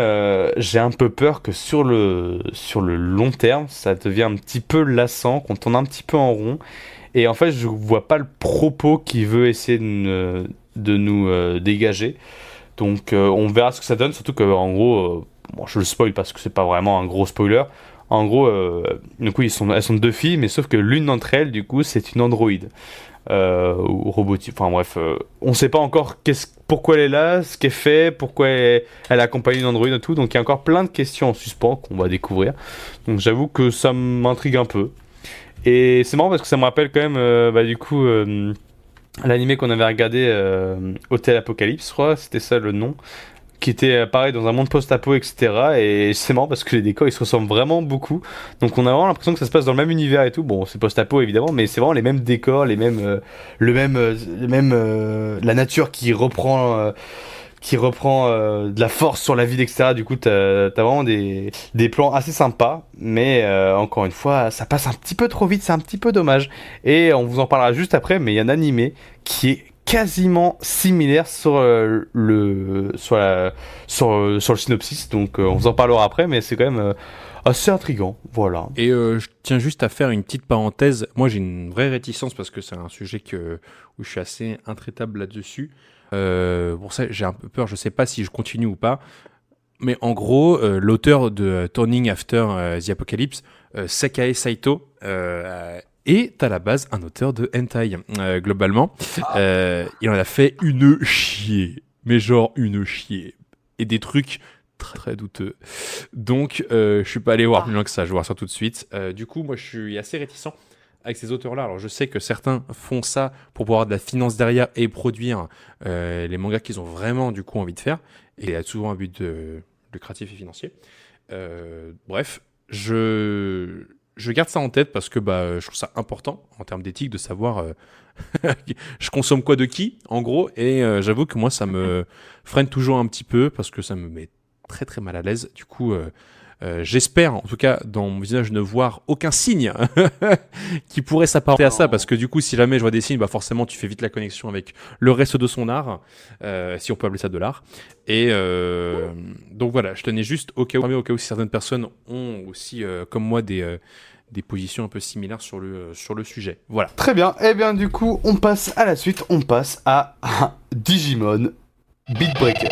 j'ai un peu peur que sur le long terme, ça devient un petit peu lassant, qu'on tourne un petit peu en rond. Et en fait, je vois pas le propos qu'il veut essayer de nous dégager. Donc, on verra ce que ça donne. Surtout que, en gros, je le spoil parce que c'est pas vraiment un gros spoiler. En gros, du coup, elles sont 2 filles, mais sauf que l'une d'entre elles, du coup, c'est une androïde. Ou robotique. Enfin bref, on sait pas encore pourquoi elle est là, ce qu'elle fait, pourquoi elle accompagne une androïde et tout. Donc il y a encore plein de questions en suspens qu'on va découvrir. Donc j'avoue que ça m'intrigue un peu. Et c'est marrant parce que ça me rappelle quand même, du coup, l'animé qu'on avait regardé, Hotel Apocalypse, je crois, c'était ça le nom, qui était pareil dans un monde post-apo, etc. Et c'est marrant parce que les décors ils se ressemblent vraiment beaucoup. Donc on a vraiment l'impression que ça se passe dans le même univers et tout. Bon, c'est post-apo évidemment, mais c'est vraiment les mêmes décors, la nature qui reprend de la force sur la ville, etc. Du coup, t'as vraiment des plans assez sympas, mais encore une fois, ça passe un petit peu trop vite, c'est un petit peu dommage. Et on vous en parlera juste après, mais il y a un animé qui est quasiment similaire sur le synopsis, donc on vous en parlera après, mais c'est quand même assez intriguant, voilà. Et je tiens juste à faire une petite parenthèse. Moi, j'ai une vraie réticence parce que c'est un sujet où je suis assez intraitable là-dessus. Pour ça, j'ai un peu peur. Je sais pas si je continue ou pas. Mais en gros, l'auteur de Turning After the Apocalypse, Sakae Saito, est à la base un auteur de hentai, globalement. Il en a fait une chier. Mais genre une chier. Et des trucs très, très douteux. Donc, je suis pas allé voir plus loin que ça. Je vais voir ça tout de suite. Du coup, moi, je suis assez réticent avec ces auteurs-là. Alors, je sais que certains font ça pour pouvoir de la finance derrière et produire les mangas qu'ils ont vraiment, du coup, envie de faire. Et il y a souvent un but lucratif et financier. Bref, je garde ça en tête parce que je trouve ça important en termes d'éthique de savoir je consomme quoi de qui, en gros. Et j'avoue que moi, ça me freine toujours un petit peu parce que ça me met très très mal à l'aise. Du coup, j'espère, en tout cas, dans mon visage, ne voir aucun signe qui pourrait s'apparenter à ça. Parce que du coup, si jamais je vois des signes, forcément, tu fais vite la connexion avec le reste de son art, si on peut appeler ça de l'art. Et donc voilà, je tenais juste au cas où si certaines personnes ont aussi, comme moi, des positions un peu similaires sur le sujet. Voilà. Très bien. Et bien du coup, on passe à la suite. On passe à Digimon Beat Breaker.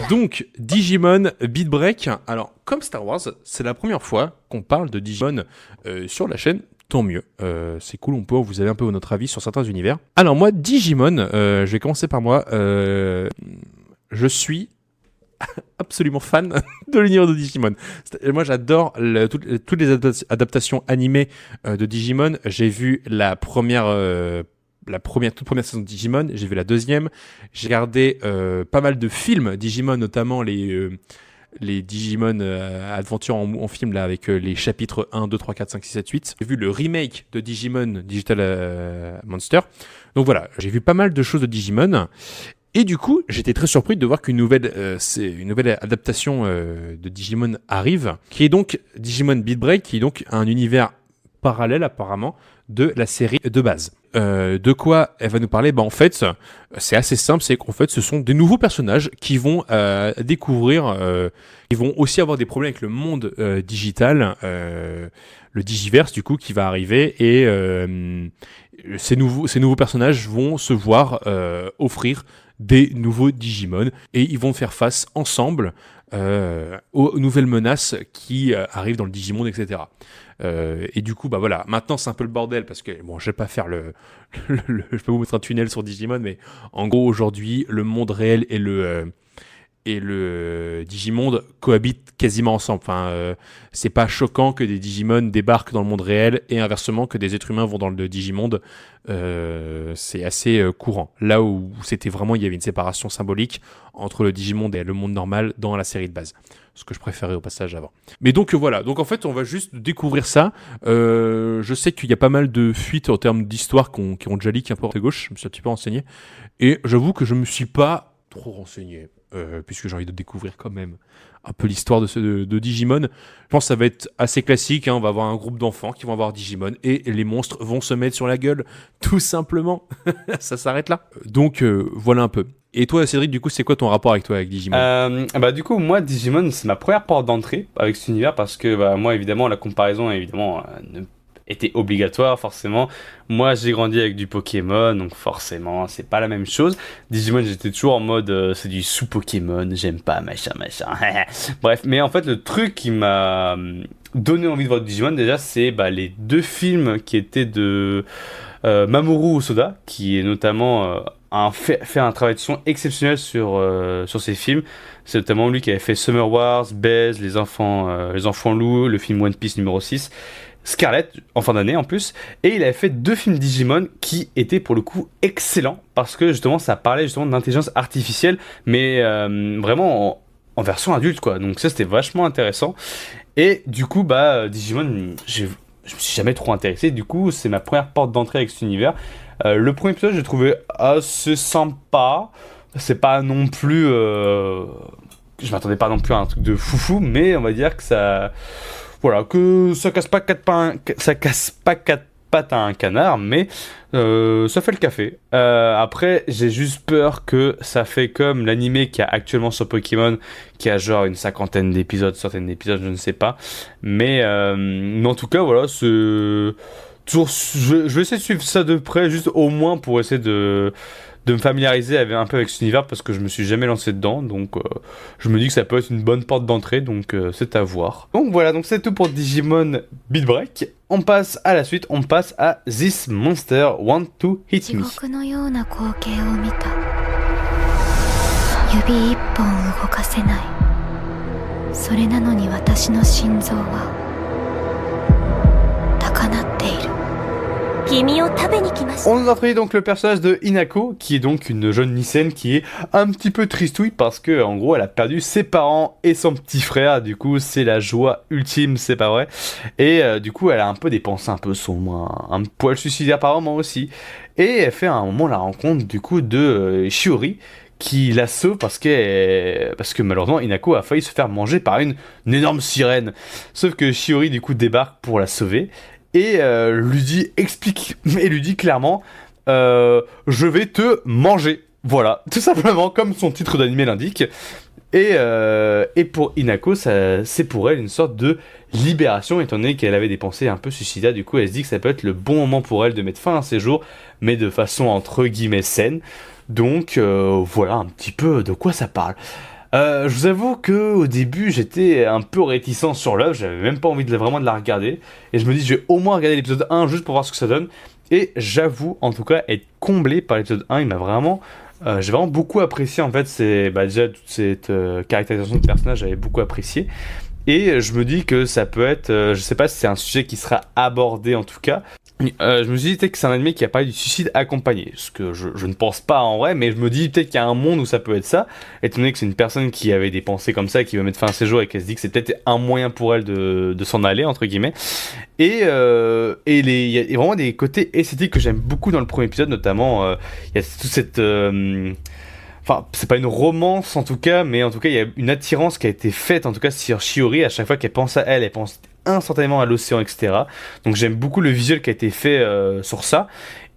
Donc, Digimon Beat Break. Alors, comme Star Wars, c'est la première fois qu'on parle de Digimon sur la chaîne. Tant mieux, c'est cool, vous avez un peu notre avis sur certains univers. Alors moi, Digimon, je vais commencer par moi. Je suis absolument fan de l'univers de Digimon. Moi, j'adore toutes les adaptations animées de Digimon. J'ai vu toute première saison de Digimon, j'ai vu la deuxième. J'ai regardé pas mal de films Digimon, notamment les Digimon Adventure en film là, avec les chapitres 1, 2, 3, 4, 5, 6, 7, 8. J'ai vu le remake de Digimon Digital Monster. Donc voilà, j'ai vu pas mal de choses de Digimon. Et du coup, j'étais très surpris de voir qu'une nouvelle adaptation de Digimon arrive, qui est donc Digimon Beat Break, qui est donc un univers parallèle apparemment de la série de base. De quoi elle va nous parler ? En fait, c'est assez simple, c'est qu'en fait, ce sont des nouveaux personnages qui vont découvrir, ils vont aussi avoir des problèmes avec le monde digital, le Digiverse du coup qui va arriver, et ces nouveaux personnages vont se voir offrir des nouveaux Digimon, et ils vont faire face ensemble aux nouvelles menaces qui arrivent dans le Digimonde, etc. Et du coup, voilà, maintenant c'est un peu le bordel parce que, bon, je vais pas faire je peux vous mettre un tunnel sur Digimon, mais en gros, aujourd'hui, le monde réel et le Digimonde cohabitent quasiment ensemble. Enfin, c'est pas choquant que des Digimon débarquent dans le monde réel et inversement que des êtres humains vont dans le Digimonde. C'est assez courant. Là où il y avait une séparation symbolique entre le Digimonde et le monde normal dans la série de base. Ce que je préférais au passage avant. Mais donc voilà, donc en fait on va juste découvrir ça. Je sais qu'il y a pas mal de fuites en termes d'histoire qui ont déjà leak un peu à gauche, je me suis un petit peu renseigné. Et j'avoue que je me suis pas trop renseigné, puisque j'ai envie de découvrir quand même un peu l'histoire de Digimon. Je pense que ça va être assez classique, on va avoir un groupe d'enfants qui vont avoir Digimon et les monstres vont se mettre sur la gueule, tout simplement. Ça s'arrête là. Donc voilà un peu. Et toi, Cédric, du coup, c'est quoi ton rapport avec Digimon ? Du coup, moi, Digimon, c'est ma première porte d'entrée avec cet univers parce que moi, évidemment, la comparaison, était obligatoire, forcément. Moi, j'ai grandi avec du Pokémon, donc forcément, c'est pas la même chose. Digimon, j'étais toujours en mode, c'est du sous-Pokémon, j'aime pas, machin. Bref, mais en fait, le truc qui m'a donné envie de voir Digimon, déjà, c'est les deux films qui étaient de Mamoru Hosoda, qui est notamment... fait un travail de son exceptionnel sur ces films. C'est notamment lui qui avait fait Summer Wars, Baze, les enfants loups, le film One Piece numéro 6, Scarlet en fin d'année en plus, et il avait fait 2 films Digimon qui étaient pour le coup excellents parce que justement ça parlait justement d'intelligence artificielle, mais vraiment en version adulte quoi. Donc ça c'était vachement intéressant. Et du coup Digimon, je me suis jamais trop intéressé. Du coup c'est ma première porte d'entrée avec cet univers. Le premier épisode, j'ai trouvé assez sympa. C'est pas non plus... Je m'attendais pas non plus à un truc de foufou, mais on va dire que ça... Voilà, que ça casse pas quatre pattes à un canard, mais ça fait le café. Après, j'ai juste peur que ça fait comme l'animé qu'il y a actuellement sur Pokémon, qui a genre une 50aine d'épisodes, centaine d'épisodes, je ne sais pas. Mais en tout cas, voilà, c'est... Toujours, je vais essayer de suivre ça de près, juste au moins pour essayer de me familiariser un peu avec cet univers, parce que je me suis jamais lancé dedans, donc je me dis que ça peut être une bonne porte d'entrée, donc c'est à voir. Donc voilà, donc c'est tout pour Digimon Beat Break. On passe à la suite, on passe à This Monster Want to Hit Me. 指一本動かせない。それなのに私の心臓は高鳴っている。君を食べに来ました。On nous introduit donc le personnage de Hinako, qui est donc une jeune lycéenne qui est un petit peu tristouille parce que en gros elle a perdu ses parents et son petit frère. Du coup c'est la joie ultime, c'est pas vrai. Et du coup elle a un peu des pensées un peu sombres, un poil suicidaire par moment aussi. Et elle fait à un moment la rencontre du coup de Shiori, qui la sauve parce que malheureusement Hinako a failli se faire manger par une énorme sirène. Sauf que Shiori du coup débarque pour la sauver et lui dit clairement je vais te manger. Voilà, tout simplement comme son titre d'animé l'indique. Et pour Hinako, c'est pour elle une sorte de libération, étant donné qu'elle avait des pensées un peu suicidaires. Du coup elle se dit que ça peut être le bon moment pour elle de mettre fin à ses jours, mais de façon entre guillemets saine. Donc voilà un petit peu de quoi ça parle. Je vous avoue que au début j'étais un peu réticent sur l'œuvre, j'avais même pas envie vraiment de la regarder, et je me dis je vais au moins regarder l'épisode 1 juste pour voir ce que ça donne, et j'avoue en tout cas être comblé par l'épisode 1, il m'a vraiment... j'ai vraiment beaucoup apprécié en fait, déjà toute cette caractérisation de personnage, j'avais beaucoup apprécié, et je me dis que ça peut être, je sais pas si c'est un sujet qui sera abordé en tout cas. Je me suis dit peut-être que c'est un animé qui a parlé du suicide accompagné, ce que je ne pense pas en vrai, mais je me dis peut-être qu'il y a un monde où ça peut être ça, étant donné que c'est une personne qui avait des pensées comme ça et qui veut mettre fin à ses jours et qu'elle se dit que c'est peut-être un moyen pour elle de s'en aller, entre guillemets. Et il y a vraiment des côtés esthétiques que j'aime beaucoup dans le premier épisode, notamment il y a toute cette... Enfin, c'est pas une romance en tout cas, mais en tout cas, il y a une attirance qui a été faite, en tout cas, sur Shiori. À chaque fois qu'elle pense à elle, elle pense instantanément à l'océan, etc. Donc j'aime beaucoup le visuel qui a été fait sur ça.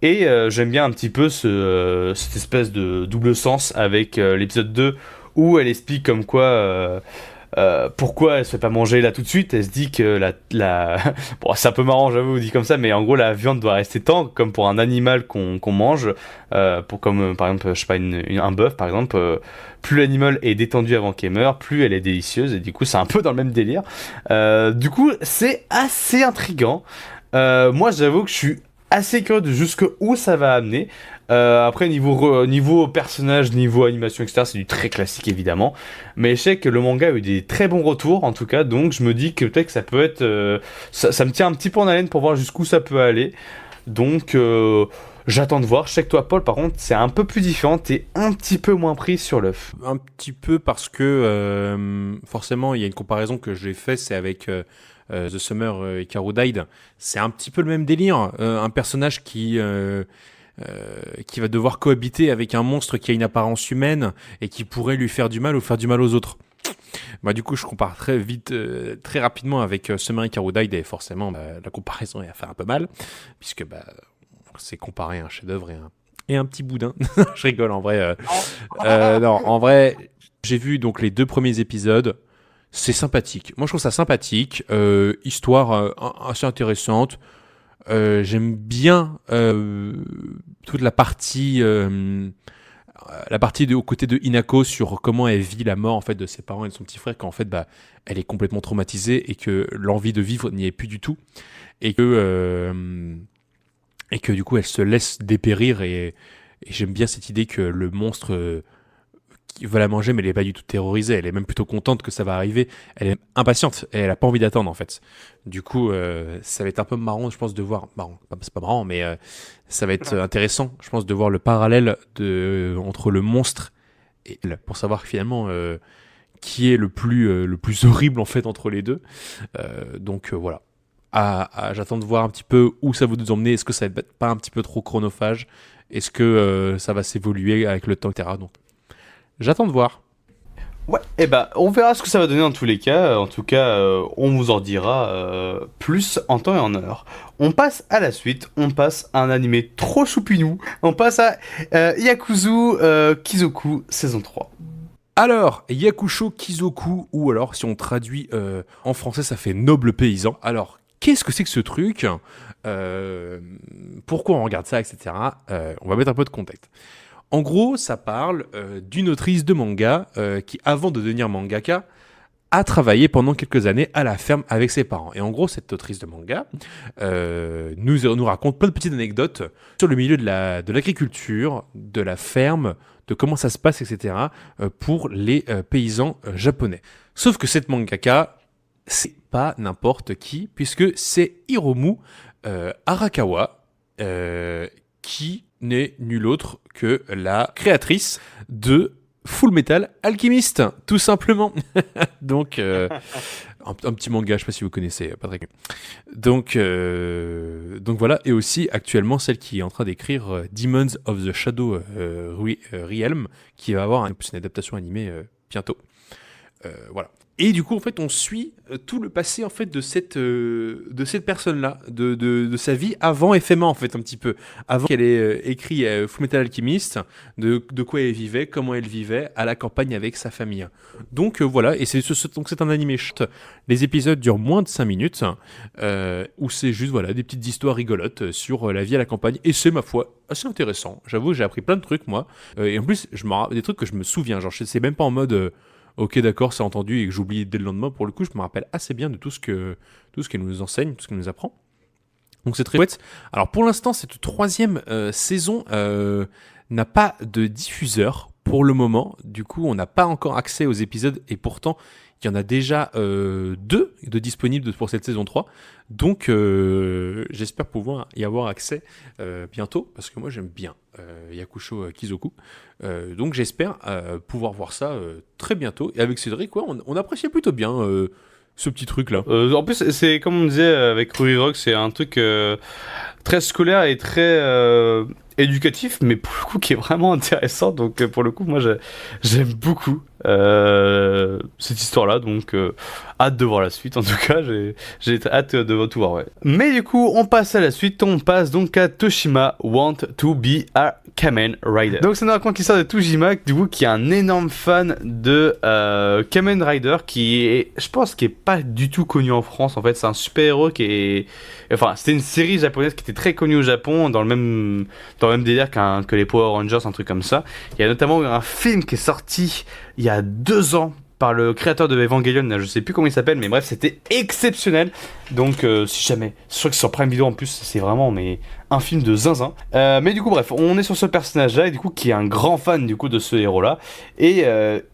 Et j'aime bien un petit peu cette espèce de double sens avec l'épisode 2 où elle explique comme quoi... pourquoi elle se fait pas manger là tout de suite. Elle se dit que bon, c'est un peu marrant, j'avoue, dit comme ça, mais en gros la viande doit rester tendre comme pour un animal qu'on mange, comme par exemple, je sais pas, un bœuf par exemple. Plus l'animal est détendu avant qu'il meure, plus elle est délicieuse, et du coup c'est un peu dans le même délire. Du coup c'est assez intriguant. Moi j'avoue que je suis assez curieux de jusqu'où ça va amener. Après niveau personnage, niveau animation, etc., c'est du très classique évidemment, mais je sais que le manga a eu des très bons retours en tout cas, donc je me dis que peut-être que ça peut être ça me tient un petit peu en haleine pour voir jusqu'où ça peut aller, donc j'attends de voir. Je sais que toi Paul par contre c'est un peu plus différent, t'es un petit peu moins pris sur l'œuf. Un petit peu parce que forcément il y a une comparaison que j'ai fait, c'est avec The Summer Hikaru Died. C'est un petit peu le même délire, un personnage qui va devoir cohabiter avec un monstre qui a une apparence humaine et qui pourrait lui faire du mal ou faire du mal aux autres. Bah, du coup, je compare très vite, très rapidement avec Summer Hikaru Died, et forcément, la comparaison est à faire un peu mal, puisque c'est comparer un chef-d'œuvre et un petit boudin. Je rigole, en vrai. Non, en vrai, j'ai vu donc les 2 premiers épisodes. C'est sympathique. Moi, je trouve ça sympathique. Histoire assez intéressante. J'aime bien toute la partie aux côtés de Hinako sur comment elle vit la mort en fait de ses parents et de son petit frère, quand en fait elle est complètement traumatisée et que l'envie de vivre n'y est plus du tout, et que du coup elle se laisse dépérir, et j'aime bien cette idée que le monstre qui va la manger, mais elle est pas du tout terrorisée, elle est même plutôt contente que ça va arriver, elle est impatiente et elle a pas envie d'attendre en fait. Du coup ça va être un peu marrant, je pense, de voir, c'est pas marrant, mais ça va être intéressant, je pense, de voir le parallèle entre le monstre et elle, pour savoir finalement qui est le plus horrible en fait entre les deux. Donc voilà. J'attends de voir un petit peu où ça va nous emmener. Est-ce que ça va être pas un petit peu trop chronophage? Est-ce que ça va s'évoluer avec le temps, etc. Donc j'attends de voir. Ouais, et on verra ce que ça va donner dans tous les cas. En tout cas, on vous en dira plus en temps et en heure. On passe à la suite, on passe à un animé trop choupinou. On passe à Yakuzu Kizoku saison 3. Alors, Yakusho Kizoku, ou alors si on traduit en français, ça fait noble paysan. Alors, qu'est-ce que c'est que ce truc? Pourquoi on regarde ça, etc. On va mettre un peu de contexte. En gros, ça parle d'une autrice de manga qui, avant de devenir mangaka, a travaillé pendant quelques années à la ferme avec ses parents. Et en gros, cette autrice de manga nous raconte plein de petites anecdotes sur le milieu de l'agriculture, de la ferme, de comment ça se passe, etc. Pour les paysans japonais. Sauf que cette mangaka, c'est pas n'importe qui, puisque c'est Hiromu Arakawa, qui n'est nul autre que la créatrice de Full Metal Alchemist, tout simplement. Donc, un petit manga, je sais pas si vous connaissez, Patrick. Donc voilà, et aussi actuellement celle qui est en train d'écrire Demons of the Shadow Realm, qui va avoir une adaptation animée bientôt. Voilà. Et du coup, en fait, on suit tout le passé en fait de cette personne-là, de sa vie avant FMA, en fait, un petit peu. Avant qu'elle ait écrit Fullmetal Alchemist, de quoi elle vivait, comment elle vivait à la campagne avec sa famille. Donc voilà, et c'est un animé short. Les épisodes durent moins de 5 minutes, où c'est juste des petites histoires rigolotes sur la vie à la campagne. Et c'est, ma foi, assez intéressant. J'avoue, j'ai appris plein de trucs, moi. Et en plus, des trucs que je me souviens. Genre, c'est même pas en mode... ok d'accord, c'est entendu, et que j'oublie dès le lendemain, pour le coup je me rappelle assez bien de tout ce qu'elle nous enseigne, tout ce qu'elle nous apprend. Donc c'est très chouette. Alors pour l'instant, cette troisième saison n'a pas de diffuseur pour le moment. Du coup, on n'a pas encore accès aux épisodes et pourtant, il y en a déjà 2 de disponibles pour cette saison 3. Donc j'espère pouvoir y avoir accès bientôt parce que moi j'aime bien Yakusho Kizoku. Donc j'espère pouvoir voir ça très bientôt. Et avec Cédric, ouais, on appréciait plutôt bien ce petit truc là. En plus, c'est comme on disait avec Ruby Rock, c'est un truc très scolaire et très éducatif, mais pour le coup qui est vraiment intéressant. Donc pour le coup, moi j'aime beaucoup cette histoire-là. Donc hâte de voir la suite. En tout cas, j'ai hâte de tout voir. Ouais. Mais du coup, on passe à la suite. On passe donc à Toshima Want to be a Kamen Rider. Donc c'est nous raconte l'histoire de Toshima, du coup, qui est un énorme fan de Kamen Rider, qui est, je pense, qui est pas du tout connu en France. En fait, c'est un super héros qui est, enfin, c'était une série japonaise qui était très connue au Japon, dans le même délire que les Power Rangers, un truc comme ça. Il y a notamment eu un film qui est sorti il y a 2 ans par le créateur de Evangelion, je sais plus comment il s'appelle, mais bref, c'était exceptionnel. Donc si jamais, je crois que sur Prime Video en plus, c'est vraiment un film de zinzin. Mais du coup, bref, on est sur ce personnage-là, et du coup, qui est un grand fan du coup de ce héros-là. Et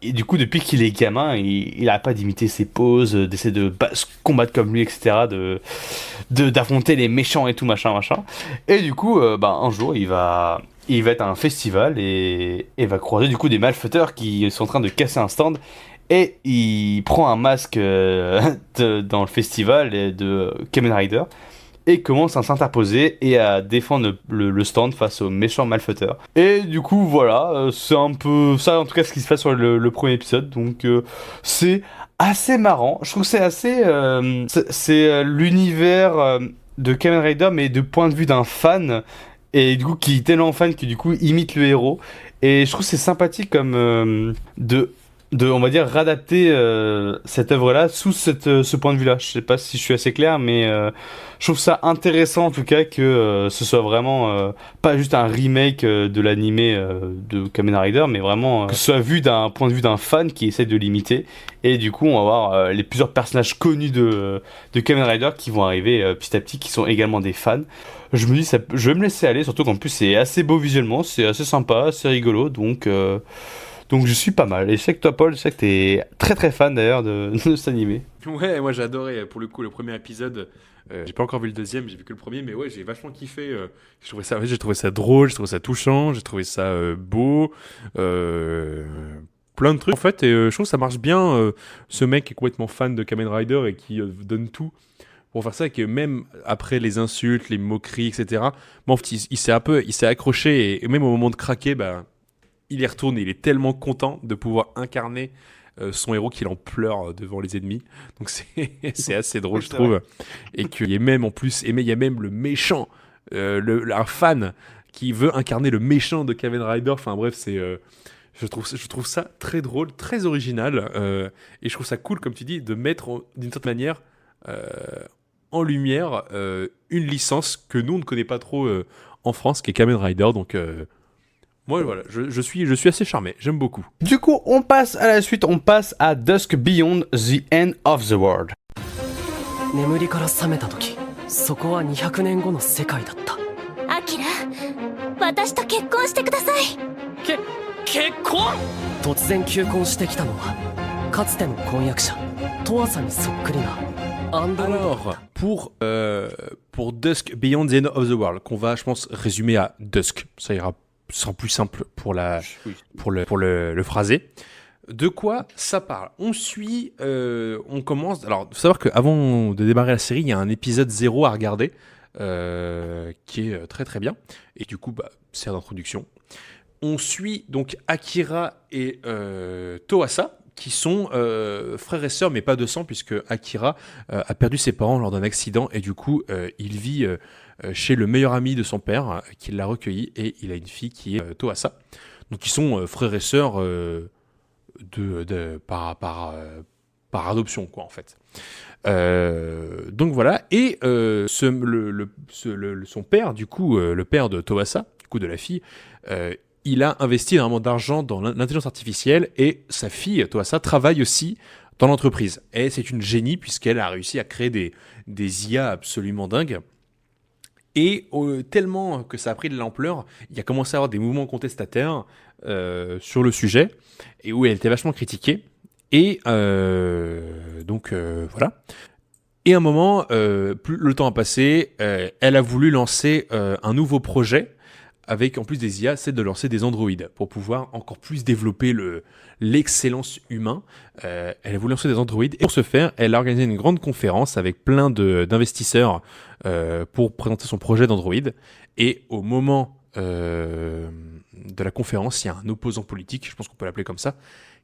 du coup, depuis qu'il est gamin, il a pas d'imiter ses poses, d'essayer de se combattre comme lui, etc., d'affronter les méchants et tout, machin. Et du coup, un jour, il va être à un festival et va croiser du coup des malfaiteurs qui sont en train de casser un stand. Et il prend un masque dans le festival de Kamen Rider et commence à s'interposer et à défendre le stand face aux méchants malfaiteurs. Et du coup, voilà, c'est un peu ça, en tout cas, ce qui se passe sur le premier épisode. Donc, c'est assez marrant. Je trouve que c'est assez... c'est l'univers de Kamen Rider, mais de point de vue d'un fan. Et du coup, qui est tellement fan que du coup, imite le héros. Et je trouve que c'est sympathique comme on va dire, réadapter cette œuvre-là sous ce point de vue-là. Je sais pas si je suis assez clair, mais je trouve ça intéressant en tout cas que ce soit vraiment pas juste un remake de l'animé de Kamen Rider, mais vraiment que ce soit vu d'un point de vue d'un fan qui essaie de l'imiter. Et du coup, on va voir les plusieurs personnages connus de Kamen Rider qui vont arriver petit à petit, qui sont également des fans. Je me dis, je vais me laisser aller, surtout qu'en plus c'est assez beau visuellement, c'est assez sympa, c'est rigolo, donc je suis pas mal. Et je sais que toi, Paul, je sais que t'es très très fan d'ailleurs de cet animé. Ouais, moi j'ai adoré pour le coup le premier épisode. J'ai pas encore vu le deuxième, j'ai vu que le premier, mais ouais, j'ai vachement kiffé. J'ai trouvé ça drôle, j'ai trouvé ça touchant, j'ai trouvé ça beau. Plein de trucs en fait, et je trouve que ça marche bien. Ce mec qui est complètement fan de Kamen Rider et qui donne tout pour faire ça, et que même après les insultes, les moqueries, etc., bon, en fait, il s'est accroché, et même au moment de craquer, il y retourne, et il est tellement content de pouvoir incarner son héros qu'il en pleure devant les ennemis. Donc c'est assez drôle, je trouve. Et qu'il y ait même en plus, il y a même le méchant, un fan qui veut incarner le méchant de Kamen Rider. Enfin bref, je trouve ça très drôle, très original. Et je trouve ça cool, comme tu dis, de mettre d'une certaine manière en lumière une licence que nous on ne connaît pas trop en France, qui est Kamen Rider. Donc moi, voilà, je suis assez charmé, j'aime beaucoup. Du coup, on passe à la suite, on passe à Dusk Beyond the End of the World. 眠りから覚めた時、そこは200年後の世界だった。アキラ、私と結婚してください。結婚？突然求婚してきたのは、かつての婚約者、トワさんにそっくりなアンドロイドだった。 pour Dusk Beyond the End of the World, qu'on va, je pense, résumer à Dusk, ça ira. Sera plus simple pour le phraser. De quoi ça parle? On commence. Alors, faut savoir qu'avant de démarrer la série, il y a un épisode 0 à regarder qui est très très bien. Et du coup, c'est l'introduction. On suit donc Akira et Toasa, qui sont frères et sœurs, mais pas de sang, puisque Akira a perdu ses parents lors d'un accident, et du coup, il vit chez le meilleur ami de son père, qui l'a recueilli, et il a une fille qui est Toasa. Donc ils sont frères et sœurs par adoption, quoi, en fait. Donc voilà, et son père, du coup, le père de Toasa, du coup de la fille, il a investi énormément d'argent dans l'intelligence artificielle et sa fille, Toasa, travaille aussi dans l'entreprise. Et c'est une génie puisqu'elle a réussi à créer des IA absolument dingues. Et tellement que ça a pris de l'ampleur, il a commencé à avoir des mouvements contestataires sur le sujet, et où elle était vachement critiquée. Et donc voilà. Et à un moment, plus le temps a passé, elle a voulu lancer un nouveau projet, avec en plus des IA, c'est de lancer des androïdes, pour pouvoir encore plus développer l'excellence humaine. Elle a voulu lancer des androïdes, et pour ce faire, elle a organisé une grande conférence avec plein d'investisseurs pour présenter son projet d'androïde. Et au moment de la conférence, il y a un opposant politique, je pense qu'on peut l'appeler comme ça,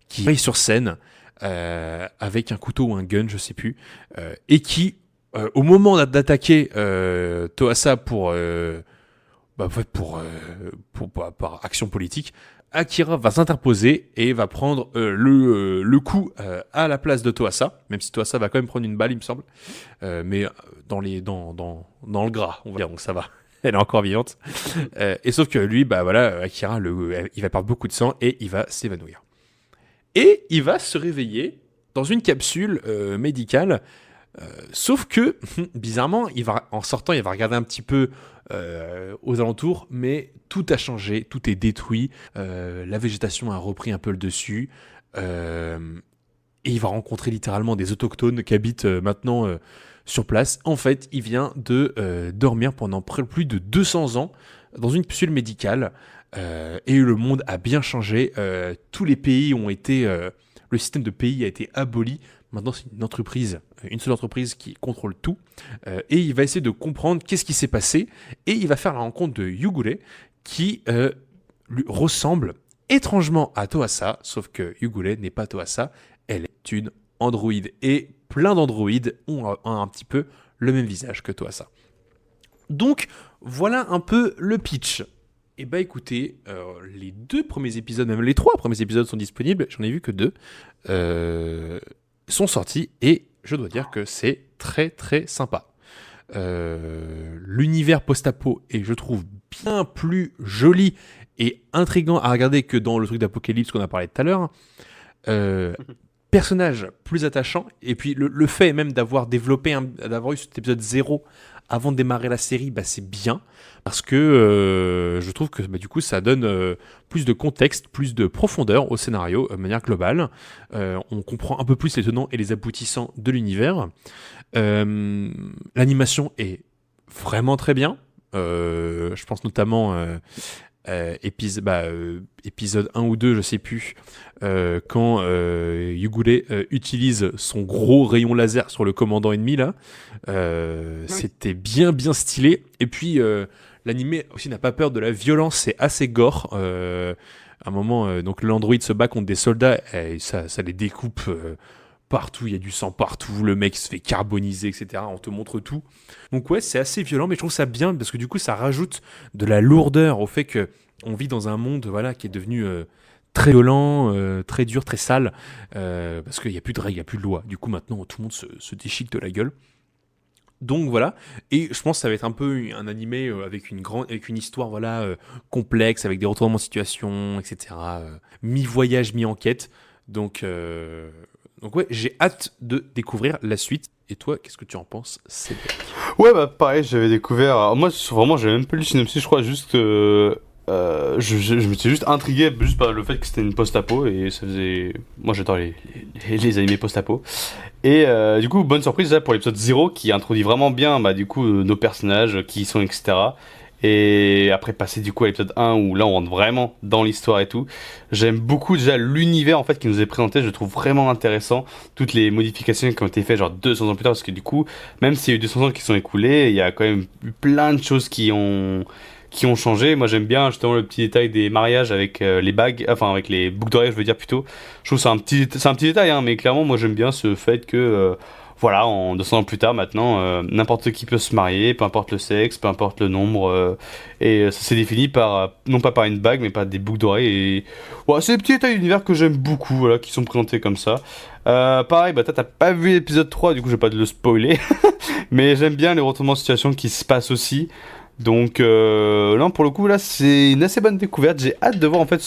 qui arrive sur scène avec un couteau ou un gun, je sais plus, et qui, au moment d'attaquer Toasa par action politique, Akira va s'interposer et va prendre le coup à la place de Toasa, même si Toasa va quand même prendre une balle, il me semble, mais dans le gras, on va dire, donc ça va. Elle est encore vivante. Et sauf que lui, Akira, il va perdre beaucoup de sang et il va s'évanouir. Et il va se réveiller dans une capsule médicale. Sauf que, bizarrement, en sortant, il va regarder un petit peu aux alentours, mais tout a changé, tout est détruit. La végétation a repris un peu le dessus. Et il va rencontrer littéralement des autochtones qui habitent maintenant sur place. En fait, il vient de dormir pendant plus de 200 ans dans une capsule médicale. Et le monde a bien changé. Tous les pays ont été... le système de pays a été aboli. Maintenant, c'est une seule entreprise qui contrôle tout. Et il va essayer de comprendre qu'est-ce qui s'est passé. Et il va faire la rencontre de Yugure, qui lui ressemble étrangement à Toasa. Sauf que Yugure n'est pas Toasa. Elle est une androïde. Et plein d'androïdes ont un petit peu le même visage que Toasa. Donc, voilà un peu le pitch. Et bah écoutez, les 2 premiers épisodes, même les 3 premiers épisodes sont disponibles. J'en ai vu que 2. Sont sortis et je dois dire que c'est très très sympa. L'univers post-apo est, je trouve, bien plus joli et intriguant à regarder que dans le truc d'Apocalypse qu'on a parlé tout à l'heure. Personnage plus attachant, et puis le fait même d'avoir eu cet épisode 0 avant de démarrer la série, c'est bien, parce que je trouve que du coup ça donne plus de contexte, plus de profondeur au scénario de manière globale. On comprend un peu plus les tenants et les aboutissants de l'univers. L'animation est vraiment très bien. Je pense notamment épisode 1 ou 2, je sais plus, quand Yugure utilise son gros rayon laser sur le commandant ennemi là, c'était bien stylé. Et puis l'animé aussi n'a pas peur de la violence, c'est assez gore. À un moment, donc l'androïde se bat contre des soldats et ça les découpe partout, il y a du sang partout, le mec se fait carboniser, etc. On te montre tout. Donc ouais, c'est assez violent, mais je trouve ça bien parce que du coup, ça rajoute de la lourdeur au fait que on vit dans un monde, qui est devenu très violent, très dur, très sale, parce qu'il n'y a plus de règles, il n'y a plus de loi. Du coup, maintenant, tout le monde se déchique de la gueule. Donc voilà, et je pense que ça va être un peu un animé avec une histoire complexe, avec des retournements de situation, etc. Mi-voyage, mi-enquête. Donc ouais, j'ai hâte de découvrir la suite. Et toi, qu'est-ce que tu en penses, Cédric ? Ouais, pareil, j'avais découvert... Alors, moi, vraiment, j'avais même pas lu le synopsis, je crois, juste... je m'étais juste intrigué juste par le fait que c'était une post-apo, et ça faisait... Moi, j'adore les animés post-apo. Et du coup, bonne surprise là, pour l'épisode 0, qui introduit vraiment bien du coup, nos personnages, qui sont, etc. Et après passer du coup à l'épisode 1 où là on rentre vraiment dans l'histoire et tout. J'aime beaucoup déjà l'univers en fait qui nous est présenté, je le trouve vraiment intéressant. Toutes les modifications qui ont été faites genre 200 ans plus tard, parce que du coup, même s'il y a eu 200 ans qui sont écoulés, il y a quand même eu plein de choses qui ont changé. Moi j'aime bien justement le petit détail des mariages avec les bagues, enfin avec les boucles d'oreilles je veux dire plutôt. Je trouve que c'est un petit détail hein, mais clairement moi j'aime bien ce fait que... Voilà, en 200 ans plus tard, maintenant, n'importe qui peut se marier, peu importe le sexe, peu importe le nombre, et ça s'est défini non pas par une bague, mais par des boucles d'oreilles, et voilà, c'est des petits détails d'univers que j'aime beaucoup, voilà, qui sont présentés comme ça. Pareil, t'as pas vu l'épisode 3, du coup je vais pas te le spoiler, mais j'aime bien les retournements de situation qui se passent aussi. Donc non, pour le coup là c'est une assez bonne découverte. J'ai hâte de voir en fait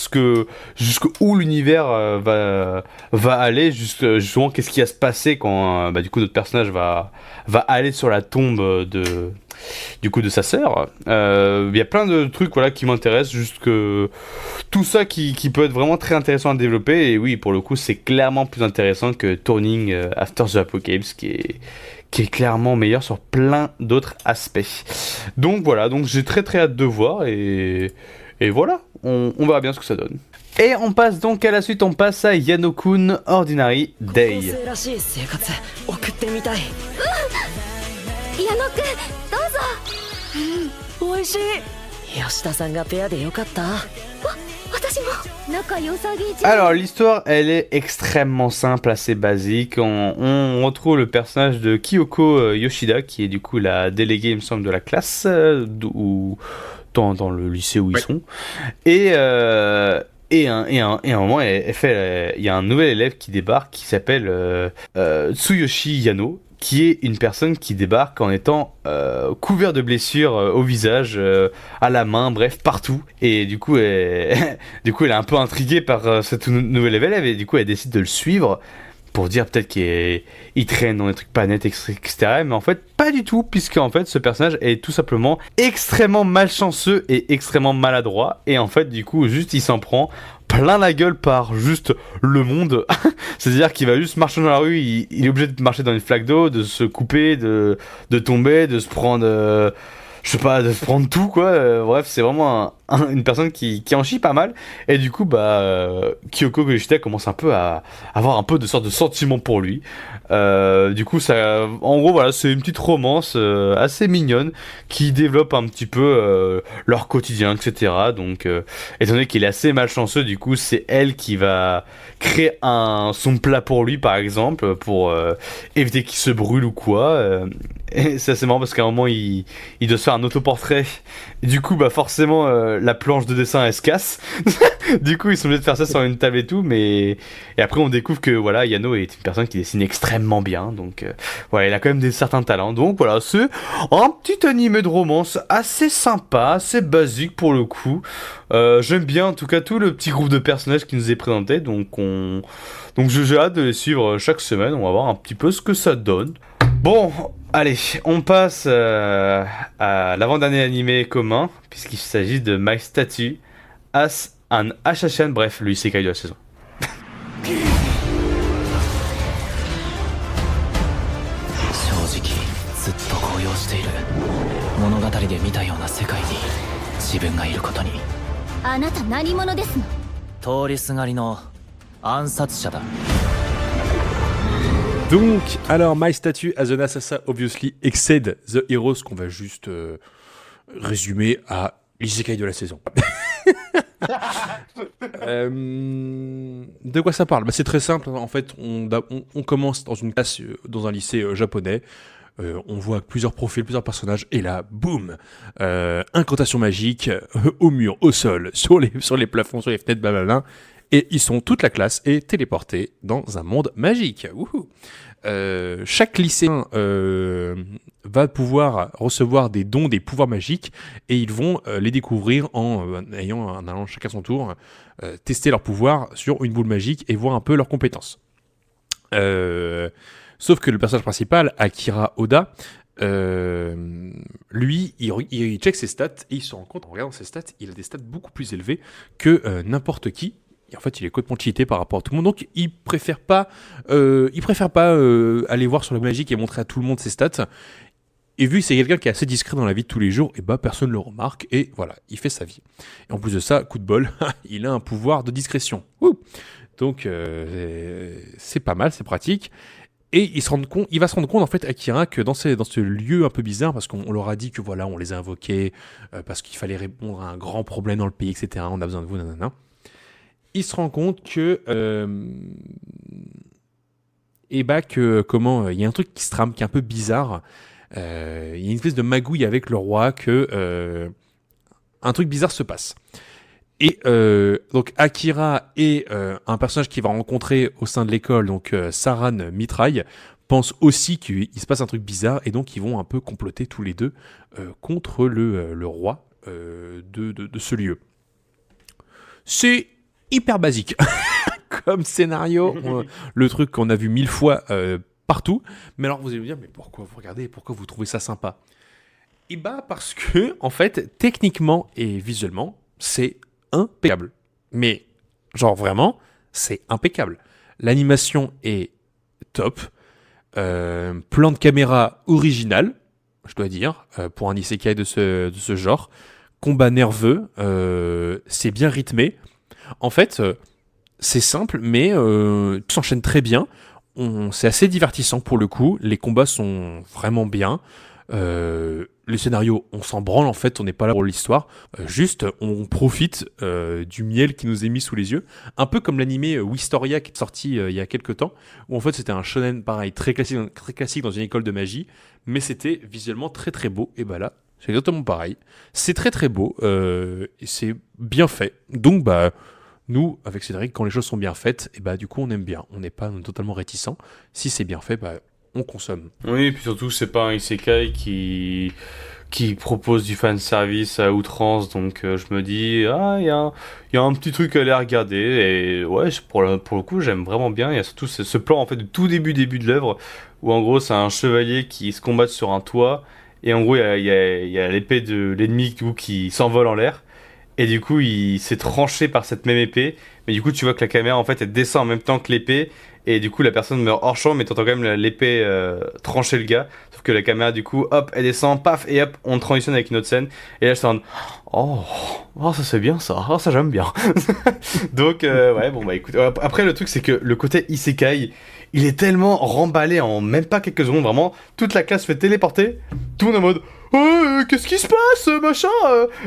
jusqu'où l'univers va aller, justement qu'est-ce qui va se passer quand du coup notre personnage va aller sur la tombe de sa sœur. Il y a plein de trucs voilà qui m'intéressent, juste que tout ça qui peut être vraiment très intéressant à développer. Et oui, pour le coup c'est clairement plus intéressant que Turning After the Apocalypse qui est clairement meilleur sur plein d'autres aspects. Donc voilà, donc j'ai très très hâte de voir et voilà, on verra bien ce que ça donne. Et on passe donc à la suite, on passe à Yano-kun Ordinary Day. 高校生らしい生活送ってみたい。矢野くんどうぞ。美味しい。吉田さんがペアでよかった。私も仲良さげじゃん。 Alors l'histoire elle est extrêmement simple, assez basique. On retrouve le personnage de Kyoko Yoshida qui est du coup la déléguée il me semble de la classe dans le lycée où ils sont. Et à un moment, il y a un nouvel élève qui débarque qui s'appelle Tsuyoshi Yano, qui est une personne qui débarque en étant couvert de blessures au visage, à la main, bref, partout. Et du coup, elle est un peu intriguée par cette nouvelle élève et du coup, elle décide de le suivre pour dire peut-être qu'il traîne dans des trucs pas nets, etc. Mais en fait, pas du tout, puisque en fait, ce personnage est tout simplement extrêmement malchanceux et extrêmement maladroit. Et en fait, du coup, juste il s'en prend plein la gueule par juste le monde. C'est-à-dire qu'il va juste marcher dans la rue, il est obligé de marcher dans une flaque d'eau, de se couper, de tomber, de se prendre... je sais pas, de se prendre tout quoi. Bref, c'est vraiment une personne qui en chie pas mal. Et du coup, Kyoko Yoshida commence un peu à avoir un peu de sorte de sentiment pour lui. Du coup, ça, en gros, voilà, c'est une petite romance assez mignonne qui développe un petit peu leur quotidien, etc. Donc, étant donné qu'il est assez malchanceux, du coup, c'est elle qui va créer son plat pour lui, par exemple, pour éviter qu'il se brûle ou quoi. Et c'est assez marrant parce qu'à un moment, il doit se faire un autoportrait. Et du coup, forcément, la planche de dessin, elle se casse. Du coup, ils sont obligés de faire ça sur une table et tout. Et après, on découvre que voilà, Yano est une personne qui dessine extrêmement bien. Donc, voilà, il a quand même certains talents. Donc, voilà, c'est un petit animé de romance assez sympa, assez basique pour le coup. J'aime bien, en tout cas, tout le petit groupe de personnages qui nous est présenté. Donc, j'ai hâte de les suivre chaque semaine. On va voir un petit peu ce que ça donne. Bon, allez, on passe à l'avant-dernier animé commun, puisqu'il s'agit de My Statue as an Assassin, bref, le isekai de la saison. 正直ずっと高揚している。物語で見たような世界に自分がいることに。あなた何者ですの？通りすがりの暗殺者だ。 Donc, alors, My Statue as an Assassin obviously excède The Heroes, qu'on va juste résumer à l'isekai de la saison. De quoi ça parle ? C'est très simple. En fait, on commence dans une classe, dans un lycée japonais. On voit plusieurs profils, plusieurs personnages, et là, boum, incantation magique au mur, au sol, sur les plafonds, sur les fenêtres, blablabla. Et ils sont, toute la classe est téléportée dans un monde magique. Wouhou. Chaque lycéen va pouvoir recevoir des dons, des pouvoirs magiques, et ils vont les découvrir en allant chacun son tour tester leurs pouvoirs sur une boule magique et voir un peu leurs compétences. Sauf que le personnage principal, Akira Oda, lui, il check ses stats et il se rend compte, en regardant ses stats, il a des stats beaucoup plus élevés que n'importe qui. Et en fait, il est complètement cheaté par rapport à tout le monde. Donc, il préfère pas aller voir sur la magique et montrer à tout le monde ses stats. Et vu que c'est quelqu'un qui est assez discret dans la vie de tous les jours, et personne ne le remarque. Et voilà, il fait sa vie. Et en plus de ça, coup de bol, il a un pouvoir de discrétion. Ouh. Donc, c'est pas mal, c'est pratique. Et il va se rendre compte en fait, Akira, que dans ce lieu un peu bizarre, parce qu'on leur a dit que voilà, on les a invoqués, parce qu'il fallait répondre à un grand problème dans le pays, etc. On a besoin de vous, nanana. Il se rend compte que il y a un truc qui se trame, qui est un peu bizarre. Il y a une espèce de magouille avec le roi, que un truc bizarre se passe. Et donc Akira et un personnage qu'il va rencontrer au sein de l'école, donc Saran Mitraille, pensent aussi qu'il se passe un truc bizarre et donc ils vont un peu comploter tous les deux contre le roi de ce lieu. C'est hyper basique comme scénario, le truc qu'on a vu 1000 fois partout. Mais alors vous allez me dire, mais pourquoi vous regardez, pourquoi vous trouvez ça sympa ? Et bah parce que, en fait, techniquement et visuellement, c'est impeccable. Mais, genre vraiment, c'est impeccable. L'animation est top. Plan de caméra original, je dois dire, pour un isekai de ce genre. Combat nerveux, c'est bien rythmé. En fait, c'est simple, mais tout s'enchaîne très bien. C'est assez divertissant pour le coup. Les combats sont vraiment bien. Le scénario, on s'en branle en fait, on n'est pas là pour l'histoire. Juste, on profite du miel qui nous est mis sous les yeux. Un peu comme l'animé Wistoria qui est sorti il y a quelques temps, où en fait c'était un shonen pareil, très classique dans une école de magie, mais c'était visuellement très très beau. Et bah là, c'est exactement pareil. C'est très très beau, et c'est bien fait. Donc bah, nous, avec Cédric, quand les choses sont bien faites, et bah du coup on aime bien. On n'est pas totalement réticent. Si c'est bien fait, bah on consomme. Oui, et puis surtout, c'est pas un isekai qui propose du fanservice à outrance, donc je me dis, il y a un petit truc à aller regarder, et ouais, pour le coup, j'aime vraiment bien. Il y a surtout ce plan, en fait, du tout début de l'œuvre, où en gros, c'est un chevalier qui se combat sur un toit, et en gros, il y a l'épée de l'ennemi qui s'envole en l'air, et du coup, il s'est tranché par cette même épée, mais du coup, tu vois que la caméra, en fait, elle descend en même temps que l'épée, et du coup, la personne meurt hors champ, mais t'entends quand même l'épée trancher le gars. Sauf que la caméra, du coup, hop, elle descend, paf, et hop, on transitionne avec une autre scène. Et là, je suis en ça c'est bien ça, ça j'aime bien. Donc, ouais, bon, bah écoute. Après, le truc, c'est que le côté isekai, il est tellement remballé en même pas quelques secondes, vraiment. Toute la classe se fait téléporter, tout le monde en mode. Qu'est-ce qui se passe, machin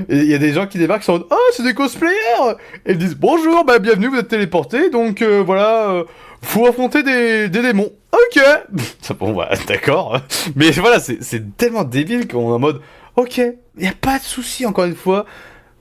Et il y a des gens qui débarquent en mode c'est des cosplayers. Et ils disent bonjour, bah bienvenue, vous êtes téléportés, donc voilà, faut affronter des démons. Ok. Bon bah d'accord. Mais voilà, c'est tellement débile qu'on est en mode ok, y a pas de souci, encore une fois,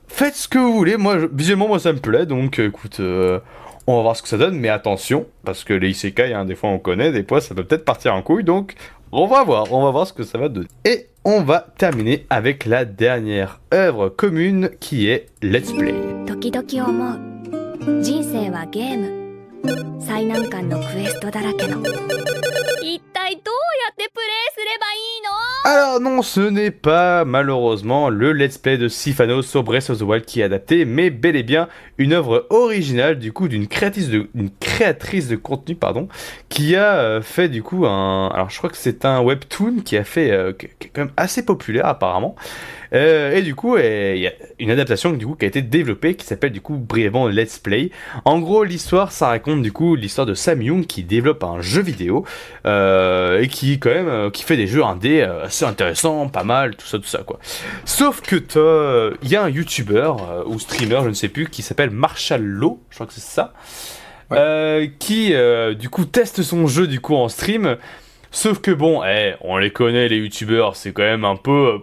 faites ce que vous voulez. Visuellement moi ça me plaît, donc écoute, on va voir ce que ça donne, mais attention, parce que les isekai, des fois on connaît, des fois ça peut peut-être partir en couille, donc on va voir ce que ça va donner. Et on va terminer avec la dernière œuvre commune qui est Let's Play. 時々思う人生はゲーム最難関のクエストだらけの一体どうやってプレイすればいいの Alors non, ce n'est pas malheureusement le Let's Play de Sifano sur Breath of the Wild qui est adapté, mais bel et bien une œuvre originale du coup d'une créatrice de contenu qui a fait du coup alors je crois que c'est un webtoon qui a fait qui est quand même assez populaire apparemment. Et du coup, il y a une adaptation du coup qui a été développée qui s'appelle du coup brièvement Let's Play. En gros, l'histoire, ça raconte du coup l'histoire de Sam Young qui développe un jeu vidéo et qui quand même qui fait des jeux indés assez intéressants, pas mal, tout ça quoi. Sauf que il y a un YouTuber ou streamer, je ne sais plus, qui s'appelle Marshall Law, je crois que c'est ça, qui du coup teste son jeu du coup en stream. Sauf que bon, on les connaît les YouTubers, c'est quand même un peu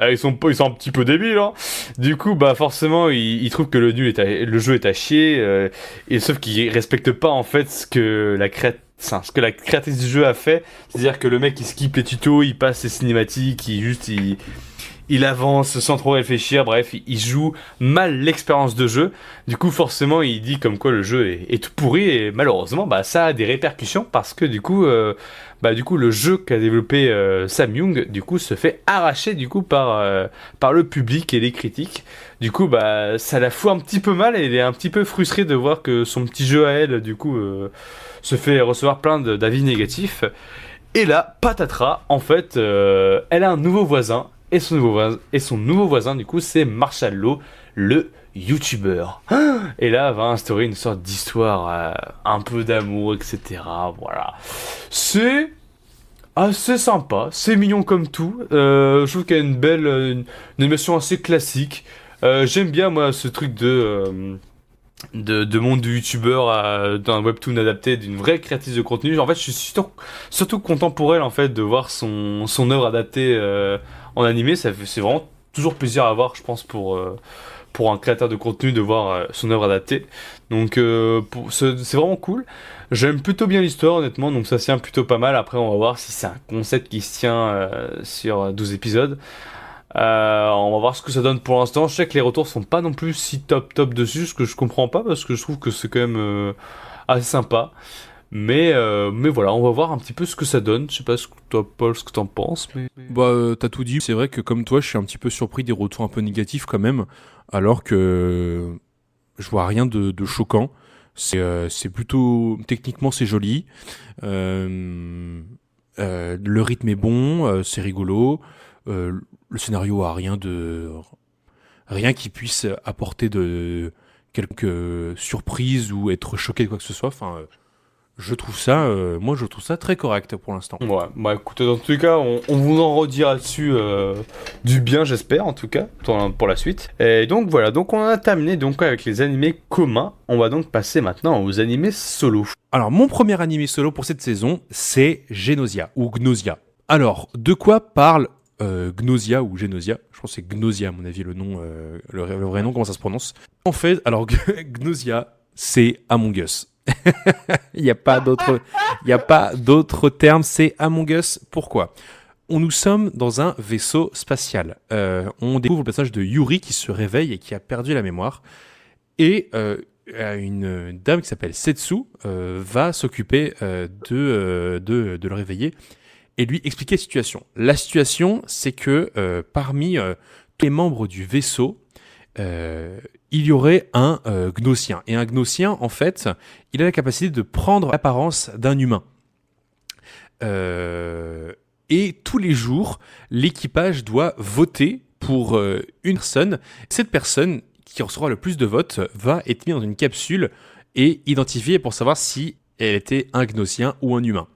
ils sont un petit peu débiles, hein. Du coup, bah forcément, ils trouvent que le jeu est à chier, et sauf qu'ils respectent pas en fait ce que la créatrice du jeu a fait. C'est-à-dire que le mec il skip les tutos, il passe ses cinématiques, il avance sans trop réfléchir, bref, il joue mal l'expérience de jeu. Du coup, forcément, il dit comme quoi le jeu est tout pourri, et malheureusement, bah ça a des répercussions parce que du coup, le jeu qu'a développé Sam Young, du coup, se fait arracher du coup par le public et les critiques. Du coup, bah ça la fout un petit peu mal, et elle est un petit peu frustrée de voir que son petit jeu à elle, du coup, se fait recevoir plein d'avis négatifs. Et là, patatras, en fait, elle a un nouveau voisin. Et son nouveau voisin, du coup, c'est Marshall Law, le YouTuber. Et là, va instaurer une sorte d'histoire, un peu d'amour, etc. Voilà. C'est assez sympa, c'est mignon comme tout. Je trouve qu'il y a une animation assez classique. J'aime bien, moi, ce truc de monde de youtubeur d'un webtoon adapté d'une vraie créatrice de contenu. En fait, je suis surtout content pour elle, en fait, de voir son œuvre adaptée en animé. C'est vraiment toujours plaisir à voir, je pense, pour pour un créateur de contenu de voir son œuvre adaptée. Donc c'est vraiment cool. J'aime plutôt bien l'histoire honnêtement, donc ça tient plutôt pas mal. Après on va voir si c'est un concept qui se tient sur 12 épisodes. On va voir ce que ça donne pour l'instant. Je sais que les retours sont pas non plus si top dessus, ce que je comprends pas parce que je trouve que c'est quand même assez sympa. Mais voilà, on va voir un petit peu ce que ça donne. Je sais pas ce que toi, Paul, ce que t'en penses. Bah, t'as tout dit. C'est vrai que comme toi, je suis un petit peu surpris des retours un peu négatifs quand même, alors que je vois rien de choquant. C'est plutôt techniquement c'est joli. Le rythme est bon, c'est rigolo. Le scénario a rien qui puisse apporter de quelques surprises ou être choqué de quoi que ce soit. Enfin, je trouve ça très correct pour l'instant. Ouais, bah écoutez, dans tous les cas, on vous en redira dessus du bien, j'espère, en tout cas, pour la suite. Et donc voilà, donc on a terminé donc avec les animés communs. On va donc passer maintenant aux animés solo. Alors, mon premier animé solo pour cette saison, c'est Gnosia, ou Gnosia. Alors, de quoi parle Gnosia ou Gnosia? Je pense que c'est Gnosia, à mon avis, le nom, le vrai nom, comment ça se prononce. En fait, alors, Gnosia, c'est Among Us. Il n'y a pas d'autre terme, c'est Among Us. Pourquoi ? Nous sommes dans un vaisseau spatial. On découvre le personnage de Yuri qui se réveille et qui a perdu la mémoire. Et une dame qui s'appelle Setsu va s'occuper de le réveiller et lui expliquer la situation. La situation, c'est que parmi tous les membres du vaisseau, il y aurait un Gnosien. Et un Gnosien, en fait, il a la capacité de prendre l'apparence d'un humain. Et tous les jours, l'équipage doit voter pour une personne. Cette personne qui recevra le plus de votes va être mise dans une capsule et identifiée pour savoir si elle était un Gnosien ou un humain.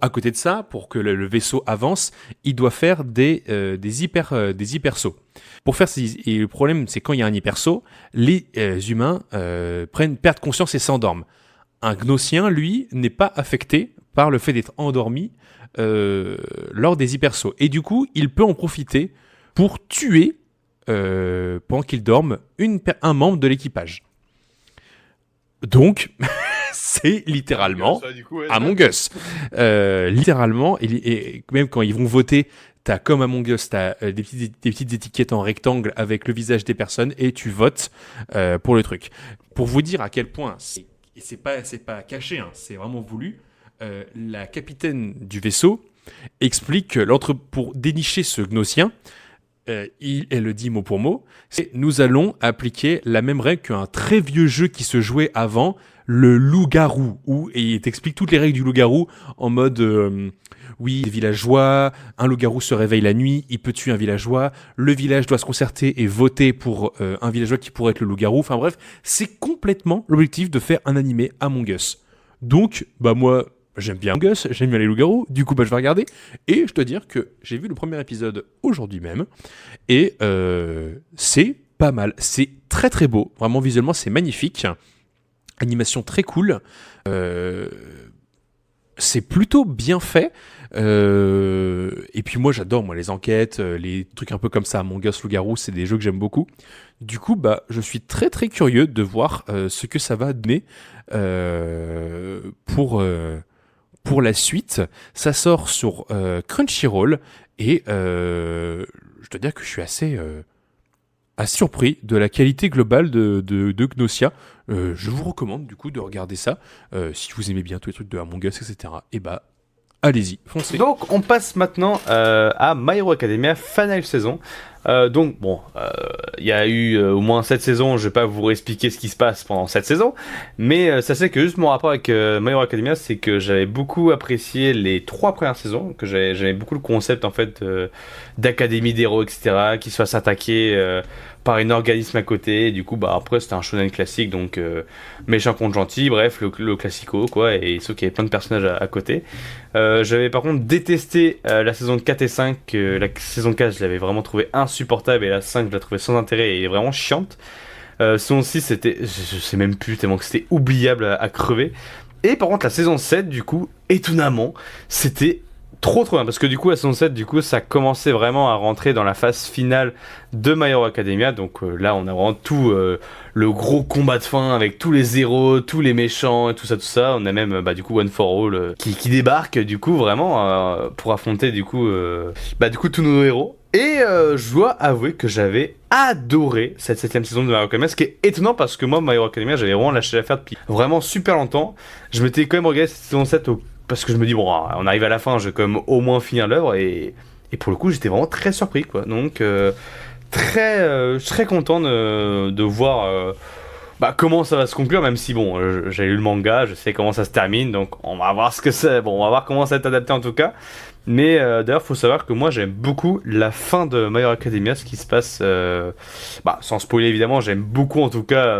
À côté de ça, pour que le vaisseau avance, il doit faire des hypersauts. Pour faire et le problème, c'est quand il y a un hypersaut, les humains perdent conscience et s'endorment. Un Gnosien, lui, n'est pas affecté par le fait d'être endormi lors des hypersauts. Et du coup, il peut en profiter pour tuer, pendant qu'il dorme, un membre de l'équipage. Donc... c'est littéralement Among Us. Littéralement, et même quand ils vont voter, t'as comme Among Us, t'as des petites étiquettes en rectangle avec le visage des personnes et tu votes pour le truc. Pour vous dire à quel point, c'est pas caché, hein, c'est vraiment voulu, la capitaine du vaisseau explique que pour dénicher ce Gnosien, elle le dit mot pour mot, c'est nous allons appliquer la même règle qu'un très vieux jeu qui se jouait avant, le loup-garou, et il t'explique toutes les règles du loup-garou en mode oui, les villageois, un loup-garou se réveille la nuit, il peut tuer un villageois, le village doit se concerter et voter pour un villageois qui pourrait être le loup-garou. Enfin bref, c'est complètement l'objectif de faire un animé Among Us. Donc, bah moi, j'aime bien Among Us, j'aime bien les loups-garous, du coup bah je vais regarder. Et je dois dire que j'ai vu le premier épisode aujourd'hui même, et c'est pas mal. C'est très très beau, vraiment visuellement c'est magnifique. Animation très cool, c'est plutôt bien fait, et puis moi j'adore les enquêtes, les trucs un peu comme ça, Among Us, Loup-Garou, c'est des jeux que j'aime beaucoup. Du coup bah je suis très très curieux de voir ce que ça va donner pour la suite. Ça sort sur Crunchyroll et je dois dire que je suis assez surpris de la qualité globale de Gnosia. Je vous recommande du coup de regarder ça si vous aimez bien tous les trucs de Among Us, etc. Et bah allez-y, foncez. Donc on passe maintenant à My Hero Academia Final Saison. Donc bon, il y a eu au moins 7 saisons, je vais pas vous expliquer ce qui se passe pendant 7 saisons, mais sachez que juste mon rapport avec My Hero Academia, c'est que j'avais beaucoup apprécié les 3 premières saisons, que j'avais beaucoup le concept en fait d'académie d'héros, etc., qui se fassent attaquer par un organisme à côté, et du coup bah après c'était un shonen classique, donc méchant contre gentil, bref le classico quoi, et sauf qu'il y avait plein de personnages à côté. J'avais par contre détesté la saison 4 et 5, la saison 4 je l'avais vraiment trouvé insupportable, et la 5 je la trouvais sans intérêt et vraiment chiante. Saison 6 c'était, je sais même plus tellement que c'était oubliable à crever. Et par contre la saison 7 du coup, étonnamment, c'était trop bien, parce que du coup la saison 7, du coup ça commençait vraiment à rentrer dans la phase finale de My Hero Academia. Donc là on a vraiment tout le gros combat de fin avec tous les héros, tous les méchants et tout ça. On a même du coup One for All qui débarque du coup vraiment pour affronter du coup tous nos héros. Et je dois avouer que j'avais adoré cette 7ème saison de My Hero Academia, ce qui est étonnant parce que moi My Hero Academia j'avais vraiment lâché l'affaire depuis vraiment super longtemps. Je m'étais quand même regardé cette saison 7 parce que je me dis bon, on arrive à la fin, je vais quand même au moins finir l'œuvre, et pour le coup j'étais vraiment très surpris quoi. Donc je suis très content de voir comment ça va se conclure, même si bon, j'ai lu le manga, je sais comment ça se termine, donc on va voir ce que c'est. Bon, on va voir comment ça va être adapté en tout cas. Mais d'ailleurs, faut savoir que moi j'aime beaucoup la fin de My Hero Academia, ce qui se passe, sans spoiler évidemment, j'aime beaucoup en tout cas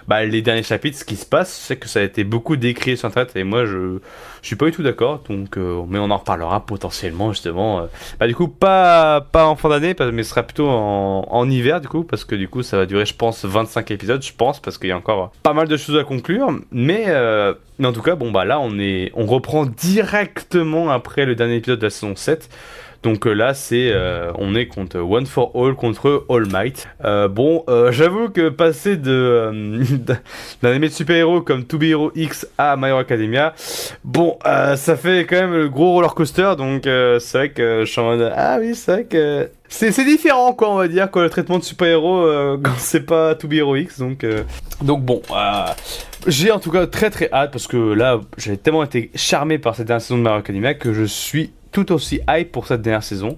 les derniers chapitres, ce qui se passe. Je sais que ça a été beaucoup décrié sur internet et moi je suis pas du tout d'accord, donc mais on en reparlera potentiellement justement. Du coup pas en fin d'année, mais ce sera plutôt en hiver du coup, parce que du coup ça va durer je pense 25 épisodes, je pense, parce qu'il y a encore pas mal de choses à conclure. Mais en tout cas là on reprend directement après le dernier épisode de la saison 7. Donc là on est contre One for All contre All Might. J'avoue que passer d'un anime de super-héros comme To Be Hero X à My Hero Academia, ça fait quand même le gros roller coaster. Donc c'est vrai que je suis en mode c'est vrai que c'est différent quoi, on va dire, le traitement de super-héros quand c'est pas To Be Hero X. Donc j'ai en tout cas très très hâte, parce que là j'ai tellement été charmé par cette dernière saison de My Hero Academia que je suis tout aussi hype pour cette dernière saison.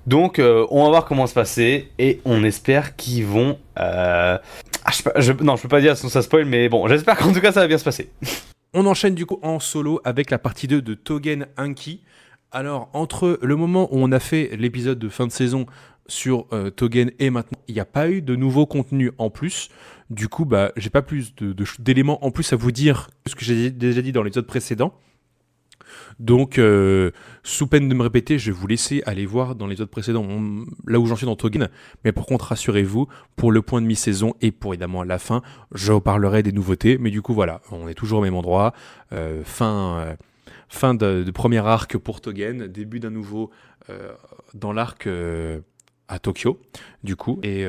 Donc on va voir comment se passer, et on espère qu'ils vont je peux pas dire sinon ça spoil, mais bon, j'espère qu'en tout cas ça va bien se passer. On enchaîne du coup en solo avec la partie 2 de Tougen Anki. Alors entre le moment où on a fait l'épisode de fin de saison sur Tougen et maintenant, il n'y a pas eu de nouveau contenu en plus. Du coup j'ai pas plus d'éléments en plus à vous dire que ce que j'ai déjà dit dans l'épisode précédent. Donc, sous peine de me répéter, je vais vous laisser aller voir dans les autres précédents là où j'en suis dans Tougen. Mais par contre, rassurez-vous, pour le point de mi-saison et pour évidemment la fin, je vous parlerai des nouveautés. Mais du coup, voilà, on est toujours au même endroit. Fin de premier arc pour Tougen, début d'un nouveau dans l'arc à Tokyo, du coup. Et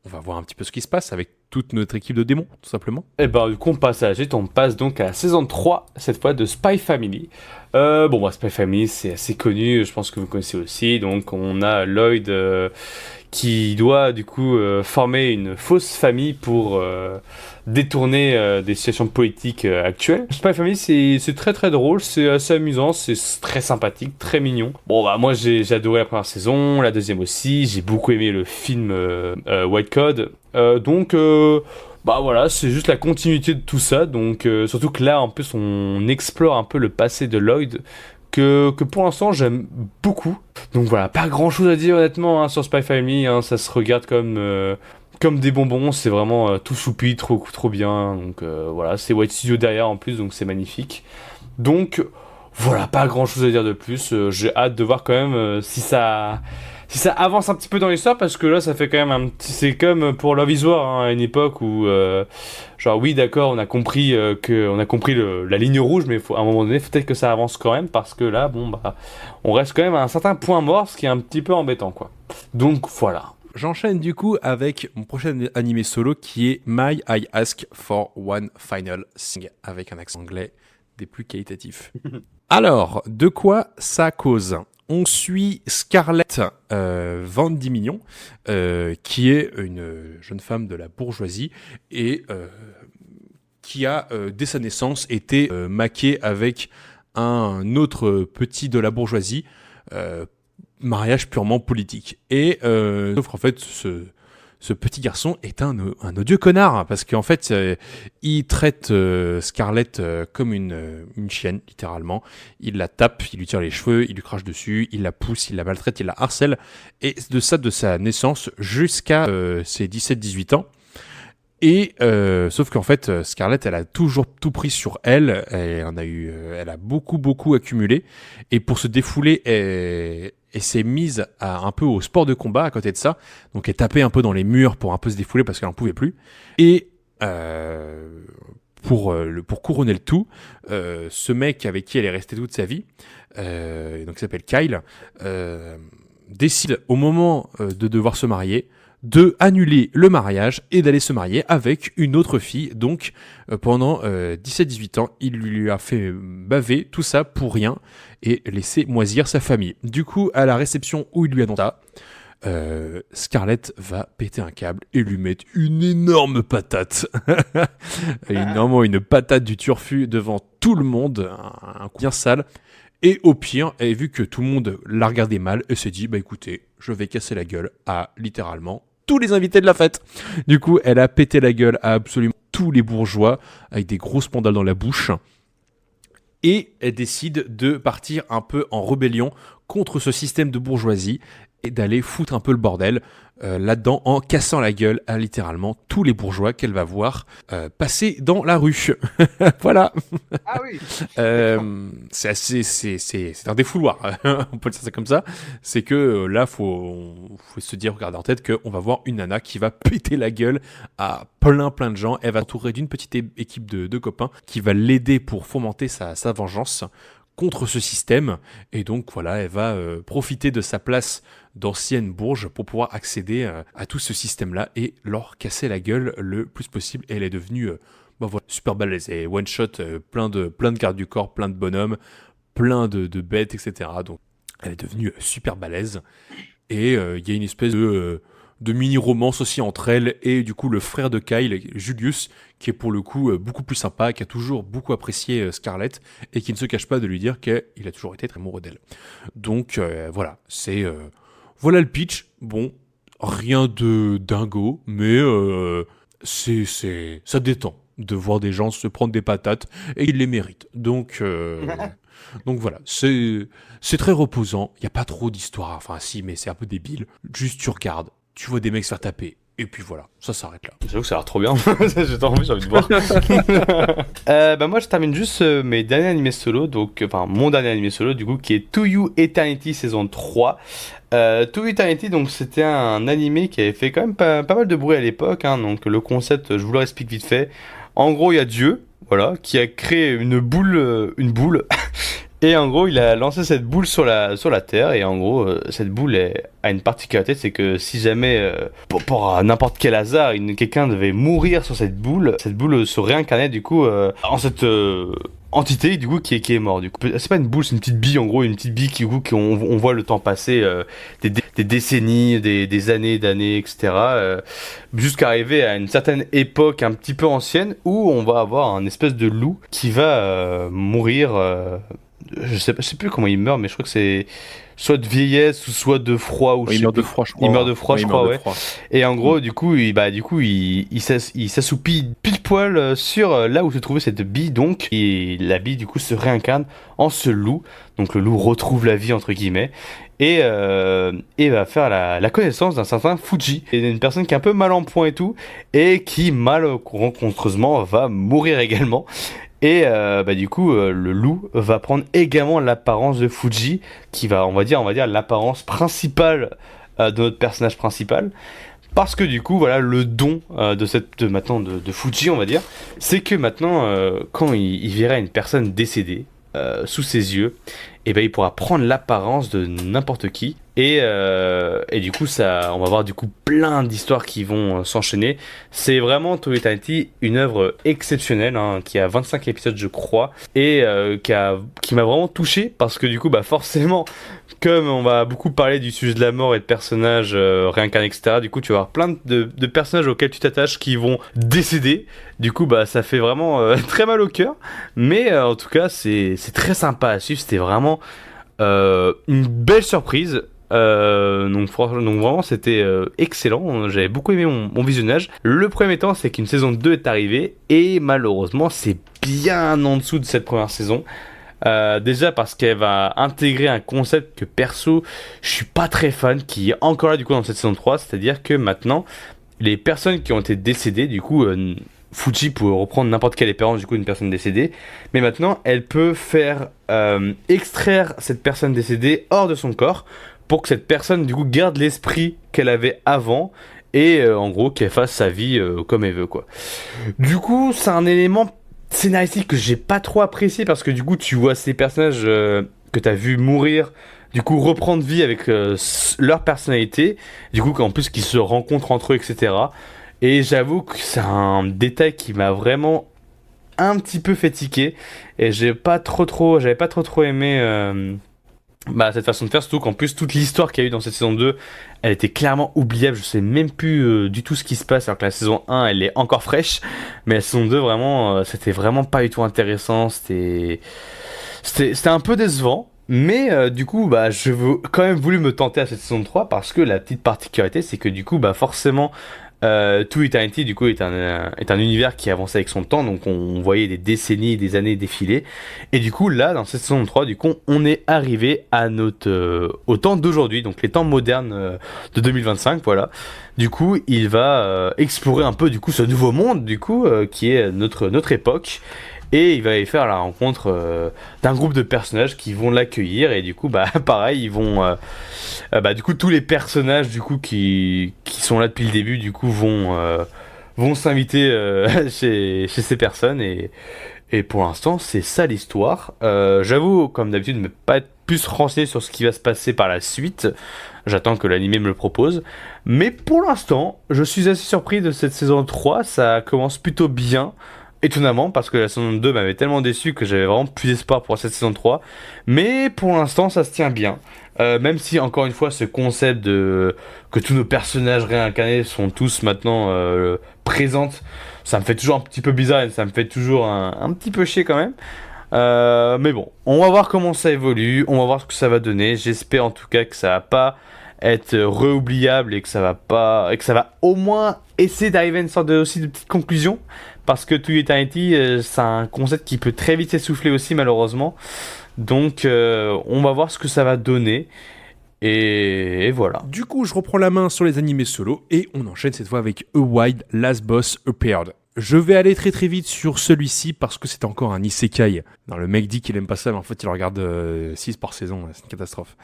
on va voir un petit peu ce qui se passe avec toute notre équipe de démons, tout simplement. Et du coup, on passe à la suite, on passe donc à la saison 3, cette fois de Spy Family. Spy Family, c'est assez connu, je pense que vous connaissez aussi. Donc, on a Lloyd qui doit du coup former une fausse famille pour détourner des situations politiques actuelles. Spy Family, c'est très très drôle, c'est assez amusant, c'est très sympathique, très mignon. Moi j'ai adoré la première saison, la deuxième aussi, j'ai beaucoup aimé le film White Code. C'est juste la continuité de tout ça. Donc surtout que là en plus on explore un peu le passé de Lloyd, que pour l'instant j'aime beaucoup. Donc voilà, pas grand chose à dire honnêtement sur Spy Family, ça se regarde comme des bonbons, c'est vraiment tout choupi, trop bien. Donc c'est White Studio derrière en plus, donc c'est magnifique. Donc voilà, pas grand chose à dire de plus. J'ai hâte de voir quand même si ça avance un petit peu dans l'histoire, parce que là ça fait quand même c'est comme pour Love is War, à une époque où oui d'accord, on a compris la ligne rouge, mais à un moment donné peut-être que ça avance quand même, parce que là on reste quand même à un certain point mort, ce qui est un petit peu embêtant quoi. Donc voilà. J'enchaîne du coup avec mon prochain animé solo qui est My I Ask for One Final Thing, avec un accent anglais des plus qualitatifs. Alors, de quoi ça cause ? On suit Scarlett Vendimignon, qui est une jeune femme de la bourgeoisie et qui a, dès sa naissance, été maquée avec un autre petit de la bourgeoisie, mariage purement politique. Et sauf qu'en fait, ce petit garçon est un odieux connard, parce qu'en fait, il traite Scarlett comme une chienne, littéralement. Il la tape, il lui tire les cheveux, il lui crache dessus, il la pousse, il la maltraite, il la harcèle. Et de sa naissance jusqu'à ses 17-18 ans. Et sauf qu'en fait, Scarlett, elle a toujours tout pris sur elle. Elle a beaucoup accumulé. Et pour se défouler, elle s'est mise un peu au sport de combat à côté de ça. Donc elle tapait un peu dans les murs pour un peu se défouler parce qu'elle n'en pouvait plus. Et pour couronner le tout, ce mec avec qui elle est restée toute sa vie, donc qui s'appelle Kyle, décide au moment de devoir se marier de annuler le mariage et d'aller se marier avec une autre fille. Donc pendant 17-18 ans, il lui a fait baver tout ça pour rien et laisser moisir sa famille. Du coup, à la réception où il lui annonce ça, Scarlett va péter un câble et lui mettre une énorme patate. Une patate du turfu devant tout le monde, un coup bien sale. Et au pire, elle a vu que tout le monde l'a regardé mal et s'est dit, bah écoutez, je vais casser la gueule à littéralement tous les invités de la fête. Du coup, elle a pété la gueule à absolument tous les bourgeois avec des grosses pandales dans la bouche. Et elle décide de partir un peu en rébellion contre ce système de bourgeoisie et d'aller foutre un peu le bordel là-dedans en cassant la gueule à littéralement tous les bourgeois qu'elle va voir passer dans la rue. Voilà. Ah oui. C'est un défouloir, on peut le dire ça comme ça. C'est que là, faut se dire, regarder en tête qu'on va voir une nana qui va péter la gueule à plein de gens. Elle va s'entourer d'une petite équipe de copains qui va l'aider pour fomenter sa vengeance contre ce système, et donc voilà, elle va profiter de sa place d'ancienne bourge pour pouvoir accéder à tout ce système-là et leur casser la gueule le plus possible. Et elle est devenue super balèze, et one shot plein de gardes du corps, plein de bonhommes, plein de bêtes, etc. Donc elle est devenue super balèze, et il y a une espèce de mini-romance aussi entre elle et du coup le frère de Kyle, Julius, qui est pour le coup beaucoup plus sympa, qui a toujours beaucoup apprécié Scarlett et qui ne se cache pas de lui dire qu'il a toujours été très amoureux d'elle. Donc voilà, voilà le pitch. Bon, rien de dingo, mais ça détend de voir des gens se prendre des patates et ils les méritent. Donc voilà, c'est très reposant, il n'y a pas trop d'histoire, enfin si, mais c'est un peu débile. Juste tu regardes, tu vois des mecs se faire taper, et puis voilà, ça s'arrête là. J'avoue que ça a l'air trop bien, j'ai envie de voir. Moi je termine juste mes derniers animés solo, mon dernier animé solo du coup, qui est To You Eternity saison 3. To You Eternity, donc c'était un animé qui avait fait quand même pas mal de bruit à l'époque, hein, donc le concept, je vous le explique vite fait. En gros, il y a Dieu, voilà, qui a créé une boule, et en gros, il a lancé cette boule sur la Terre, et en gros, cette boule a une particularité, c'est que si jamais, pour n'importe quel hasard, quelqu'un devait mourir sur cette boule se réincarnait du coup en cette entité du coup qui est mort. Du coup, c'est pas une boule, c'est une petite bille, en gros, une petite bille qui on voit le temps passer, des décennies, des années, etc. Jusqu'à arriver à une certaine époque un petit peu ancienne où on va avoir un espèce de loup qui va mourir. Je sais plus comment il meurt, mais je crois que c'est soit de vieillesse ou soit de froid. Il meurt de froid, je crois. Il meurt de froid, je crois, ouais. Et en gros, du coup, il s'assoupit pile poil sur là où se trouvait cette bille, donc. Et la bille, du coup, se réincarne en ce loup. Donc le loup retrouve la vie, entre guillemets. Et va faire la connaissance d'un certain Fuji. Et une personne qui est un peu mal en point et tout. Et qui, malencontreusement, va mourir également. Et du coup, le loup va prendre également l'apparence de Fuji, qui va, on va dire l'apparence principale de notre personnage principal. Parce que du coup, voilà, le don de Fuji, on va dire, c'est que maintenant, quand il verra une personne décédée sous ses yeux, et il pourra prendre l'apparence de n'importe qui. Et du coup, on va voir du coup plein d'histoires qui vont s'enchaîner. C'est vraiment To You Eternity, une œuvre exceptionnelle, hein, qui a 25 épisodes, je crois, et qui m'a vraiment touché parce que du coup, forcément, comme on va beaucoup parler du sujet de la mort et de personnages réincarnés, etc. Du coup, tu vas avoir plein de personnages auxquels tu t'attaches qui vont décéder. Du coup, ça fait vraiment très mal au cœur, mais en tout cas, c'est très sympa à suivre. C'était vraiment une belle surprise. Donc vraiment c'était excellent, j'avais beaucoup aimé mon visionnage. Le premier temps, c'est qu'une saison 2 est arrivée et malheureusement c'est bien en dessous de cette première saison. Déjà parce qu'elle va intégrer un concept que perso je suis pas très fan, qui est encore là du coup dans cette saison 3, c'est-à-dire que maintenant les personnes qui ont été décédées, du coup Fuji peut reprendre n'importe quelle espérance du coup d'une personne décédée, mais maintenant elle peut faire extraire cette personne décédée hors de son corps pour que cette personne du coup garde l'esprit qu'elle avait avant et en gros qu'elle fasse sa vie comme elle veut, quoi. Du coup c'est un élément scénaristique que j'ai pas trop apprécié parce que du coup tu vois ces personnages que t'as vu mourir, du coup reprendre vie avec leur personnalité, du coup en plus qu'ils se rencontrent entre eux, etc. Et j'avoue que c'est un détail qui m'a vraiment un petit peu fait tiquer et j'avais pas trop aimé cette façon de faire, surtout qu'en plus toute l'histoire qu'il y a eu dans cette saison 2 elle était clairement oubliable, je sais même plus du tout ce qui se passe alors que la saison 1 elle est encore fraîche, mais la saison 2 vraiment c'était vraiment pas du tout intéressant, c'était un peu décevant. Mais du coup, je veux quand même voulu me tenter à cette saison 3 parce que la petite particularité, c'est que du coup, forcément, To Eternity, du coup, est un univers qui avançait avec son temps, donc on voyait des décennies, des années défiler. Et du coup, là, dans cette saison 3, du coup, on est arrivé à au temps d'aujourd'hui, donc les temps modernes de 2025, voilà. Du coup, il va explorer un peu, du coup, ce nouveau monde, du coup, qui est notre époque. Et il va y faire la rencontre d'un groupe de personnages qui vont l'accueillir. Et du coup, pareil, ils vont... du coup, tous les personnages du coup, qui sont là depuis le début, du coup, vont s'inviter chez ces personnes. Et pour l'instant, c'est ça l'histoire. J'avoue, comme d'habitude, ne pas être plus renseigné sur ce qui va se passer par la suite. J'attends que l'animé me le propose. Mais pour l'instant, je suis assez surpris de cette saison 3. Ça commence plutôt bien. Étonnamment, parce que la saison 2 m'avait tellement déçu que j'avais vraiment plus d'espoir pour cette saison 3. Mais pour l'instant, ça se tient bien. Même si, encore une fois, ce concept de que tous nos personnages réincarnés sont tous maintenant présents, ça me fait toujours un petit peu bizarre et ça me fait toujours un petit peu chier quand même. Mais bon, on va voir comment ça évolue, on va voir ce que ça va donner. J'espère en tout cas que ça va pas être réoubliable et que ça va au moins essayer d'arriver à une sorte de petite conclusion. Parce que To Eternity, c'est un concept qui peut très vite s'essouffler aussi malheureusement. Donc on va voir ce que ça va donner. Et voilà. Du coup, je reprends la main sur les animés solo et on enchaîne cette fois avec A Wild Last Boss Appeared. Je vais aller très très vite sur celui-ci parce que c'est encore un isekai. Non, le mec dit qu'il aime pas ça, mais en fait il regarde 6 par saison, c'est une catastrophe.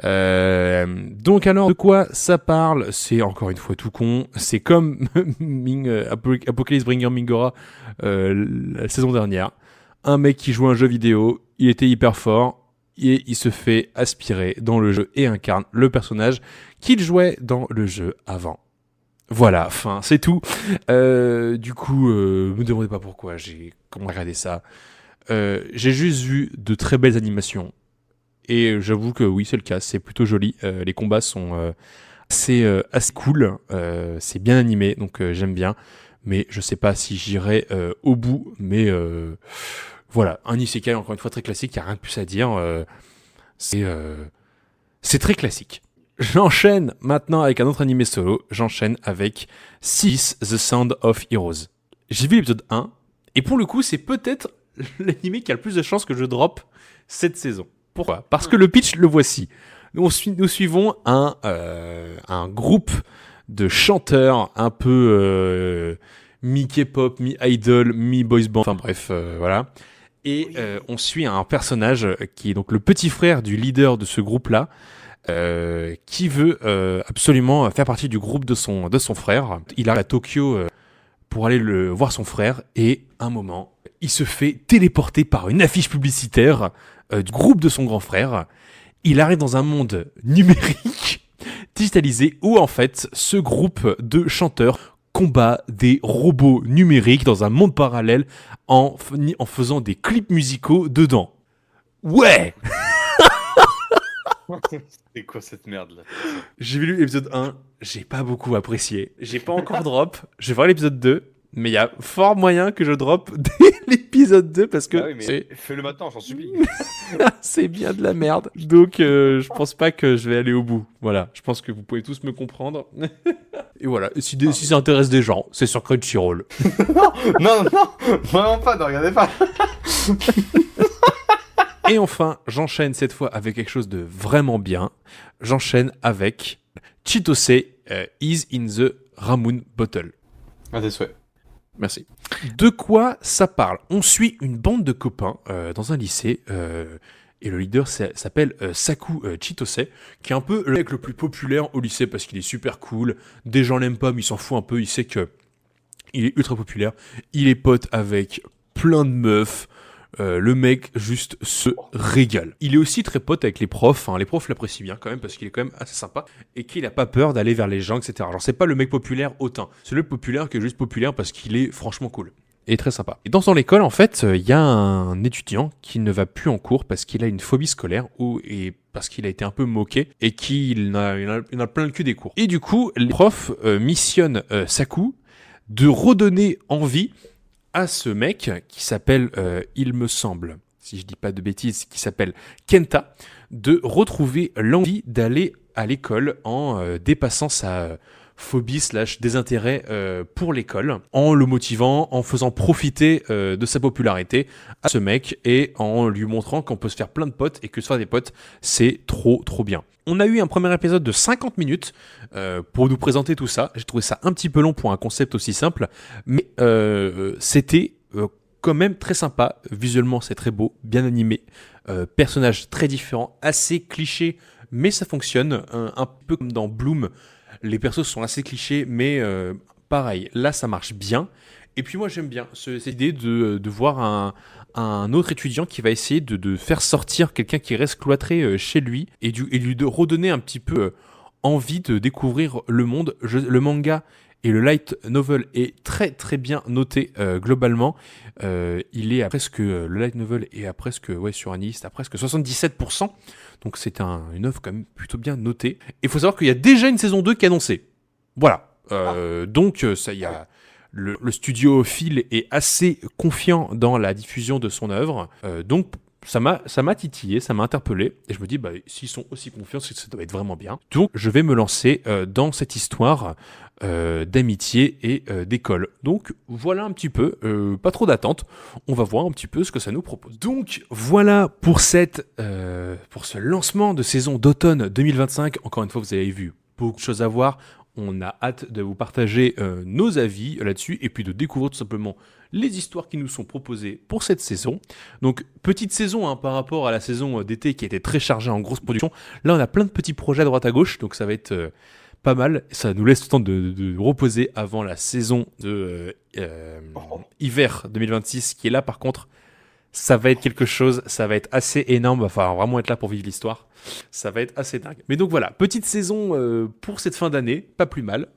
Donc alors, de quoi ça parle ? C'est encore une fois tout con, c'est comme Apocalypse Bringer Mingora la saison dernière. Un mec qui joue à un jeu vidéo, il était hyper fort, et il se fait aspirer dans le jeu et incarne le personnage qu'il jouait dans le jeu avant. Voilà, fin, c'est tout. Du coup, me demandez pas pourquoi j'ai regardé ça. J'ai juste vu de très belles animations. Et j'avoue que oui, c'est le cas, c'est plutôt joli. Les combats sont assez cool. C'est bien animé, donc j'aime bien. Mais je sais pas si j'irai au bout. Mais voilà, un isekai, encore une fois, très classique, il n'y a rien de plus à dire. C'est très classique. J'enchaîne maintenant avec un autre animé solo. J'enchaîne avec Six The Sound of Heroes. J'ai vu l'épisode 1, et pour le coup, c'est peut-être l'animé qui a le plus de chances que je drop cette saison. Pourquoi ? Parce que le pitch, le voici. Nous suivons un groupe de chanteurs un peu mi-K-pop, mi-idol, mi-boys band, enfin bref, voilà. Et on suit un personnage qui est donc le petit frère du leader de ce groupe-là, qui veut absolument faire partie du groupe de son frère. Il arrive à Tokyo pour aller voir son frère et à un moment, il se fait téléporter par une affiche publicitaire du groupe de son grand frère. Il arrive dans un monde numérique, digitalisé, où en fait, ce groupe de chanteurs combat des robots numériques dans un monde parallèle en faisant des clips musicaux dedans. Ouais. C'est quoi cette merde là ? J'ai vu l'épisode 1, j'ai pas beaucoup apprécié. J'ai pas encore drop, je vais voir l'épisode 2, mais il y a fort moyen que je drop dès l'épisode 2 parce que fais-le maintenant, j'en supplie. c'est bien de la merde. Donc je pense pas que je vais aller au bout. Voilà, je pense que vous pouvez tous me comprendre. Et voilà, si ça intéresse des gens, c'est sur Crunchyroll. non, vraiment pas, ne regardez pas. Et enfin, j'enchaîne cette fois avec quelque chose de vraiment bien. J'enchaîne avec Chitose is in the Ramen Bottle. À tes souhaits. Merci. De quoi ça parle ? On suit une bande de copains dans un lycée et le leader s'appelle Saku Chitose, qui est un peu le mec le plus populaire au lycée parce qu'il est super cool. Des gens l'aiment pas, mais il s'en fout un peu. Il sait que il est ultra populaire. Il est pote avec plein de meufs. Le mec juste se régale. Il est aussi très pote avec les profs, les profs l'apprécient bien quand même parce qu'il est quand même assez sympa et qu'il a pas peur d'aller vers les gens, etc. Genre c'est pas le mec populaire hautain, c'est le populaire qui est juste populaire parce qu'il est franchement cool et très sympa. Et dans son école en fait, il y a un étudiant qui ne va plus en cours parce qu'il a une phobie scolaire et parce qu'il a été un peu moqué et qu'il a plein le cul des cours. Et du coup, les profs missionnent Saku de redonner envie à ce mec qui s'appelle, il me semble, si je dis pas de bêtises, qui s'appelle Kenta, de retrouver l'envie d'aller à l'école en dépassant sa phobie / désintérêt pour l'école, en le motivant, en faisant profiter de sa popularité à ce mec et en lui montrant qu'on peut se faire plein de potes et que se faire des potes, c'est trop bien. On a eu un premier épisode de 50 minutes pour nous présenter tout ça. J'ai trouvé ça un petit peu long pour un concept aussi simple, mais c'était quand même très sympa. Visuellement, c'est très beau, bien animé. Personnages très différents, assez clichés, mais ça fonctionne. Un peu comme dans Bloom, les persos sont assez clichés, mais pareil, là ça marche bien. Et puis moi j'aime bien cette idée de voir un autre étudiant qui va essayer de faire sortir quelqu'un qui reste cloîtré chez lui et lui de redonner un petit peu envie de découvrir le monde. Le manga et le light novel est très très bien noté globalement. Il est à presque, le light novel est à presque, sur Anilist, à presque 77%. Donc c'est une œuvre quand même plutôt bien notée. Et il faut savoir qu'il y a déjà une saison 2 qui est annoncée. Voilà. Donc ça y a... Le studio Phil est assez confiant dans la diffusion de son œuvre, donc ça m'a titillé, ça m'a interpellé, et je me dis, s'ils sont aussi confiants, c'est que ça doit être vraiment bien. Donc je vais me lancer dans cette histoire d'amitié et d'école. Donc voilà un petit peu, pas trop d'attente, on va voir un petit peu ce que ça nous propose. Donc voilà pour ce lancement de saison d'automne 2025. Encore une fois, vous avez vu beaucoup de choses à voir. On a hâte de vous partager nos avis là-dessus et puis de découvrir tout simplement les histoires qui nous sont proposées pour cette saison. Donc, petite saison par rapport à la saison d'été qui a été très chargée en grosse production. Là, on a plein de petits projets à droite à gauche, donc ça va être pas mal. Ça nous laisse le temps de reposer avant la saison de hiver 2026 qui est là par contre. Ça va être quelque chose, ça va être assez énorme, il va falloir vraiment être là pour vivre l'histoire. Ça va être assez dingue. Mais donc voilà, petite saison pour cette fin d'année, pas plus mal.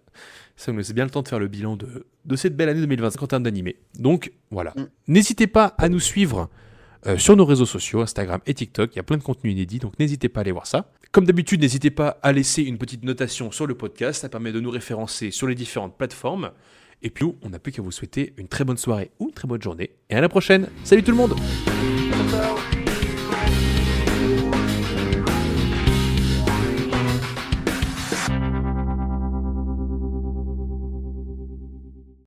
Ça nous laisse bien le temps de faire le bilan de cette belle année 2025 en termes d'animé. Donc voilà. N'hésitez pas à nous suivre sur nos réseaux sociaux, Instagram et TikTok. Il y a plein de contenus inédits, donc n'hésitez pas à aller voir ça. Comme d'habitude, n'hésitez pas à laisser une petite notation sur le podcast. Ça permet de nous référencer sur les différentes plateformes. Et puis nous, on n'a plus qu'à vous souhaiter une très bonne soirée ou une très bonne journée. Et à la prochaine. Salut tout le monde. Ciao.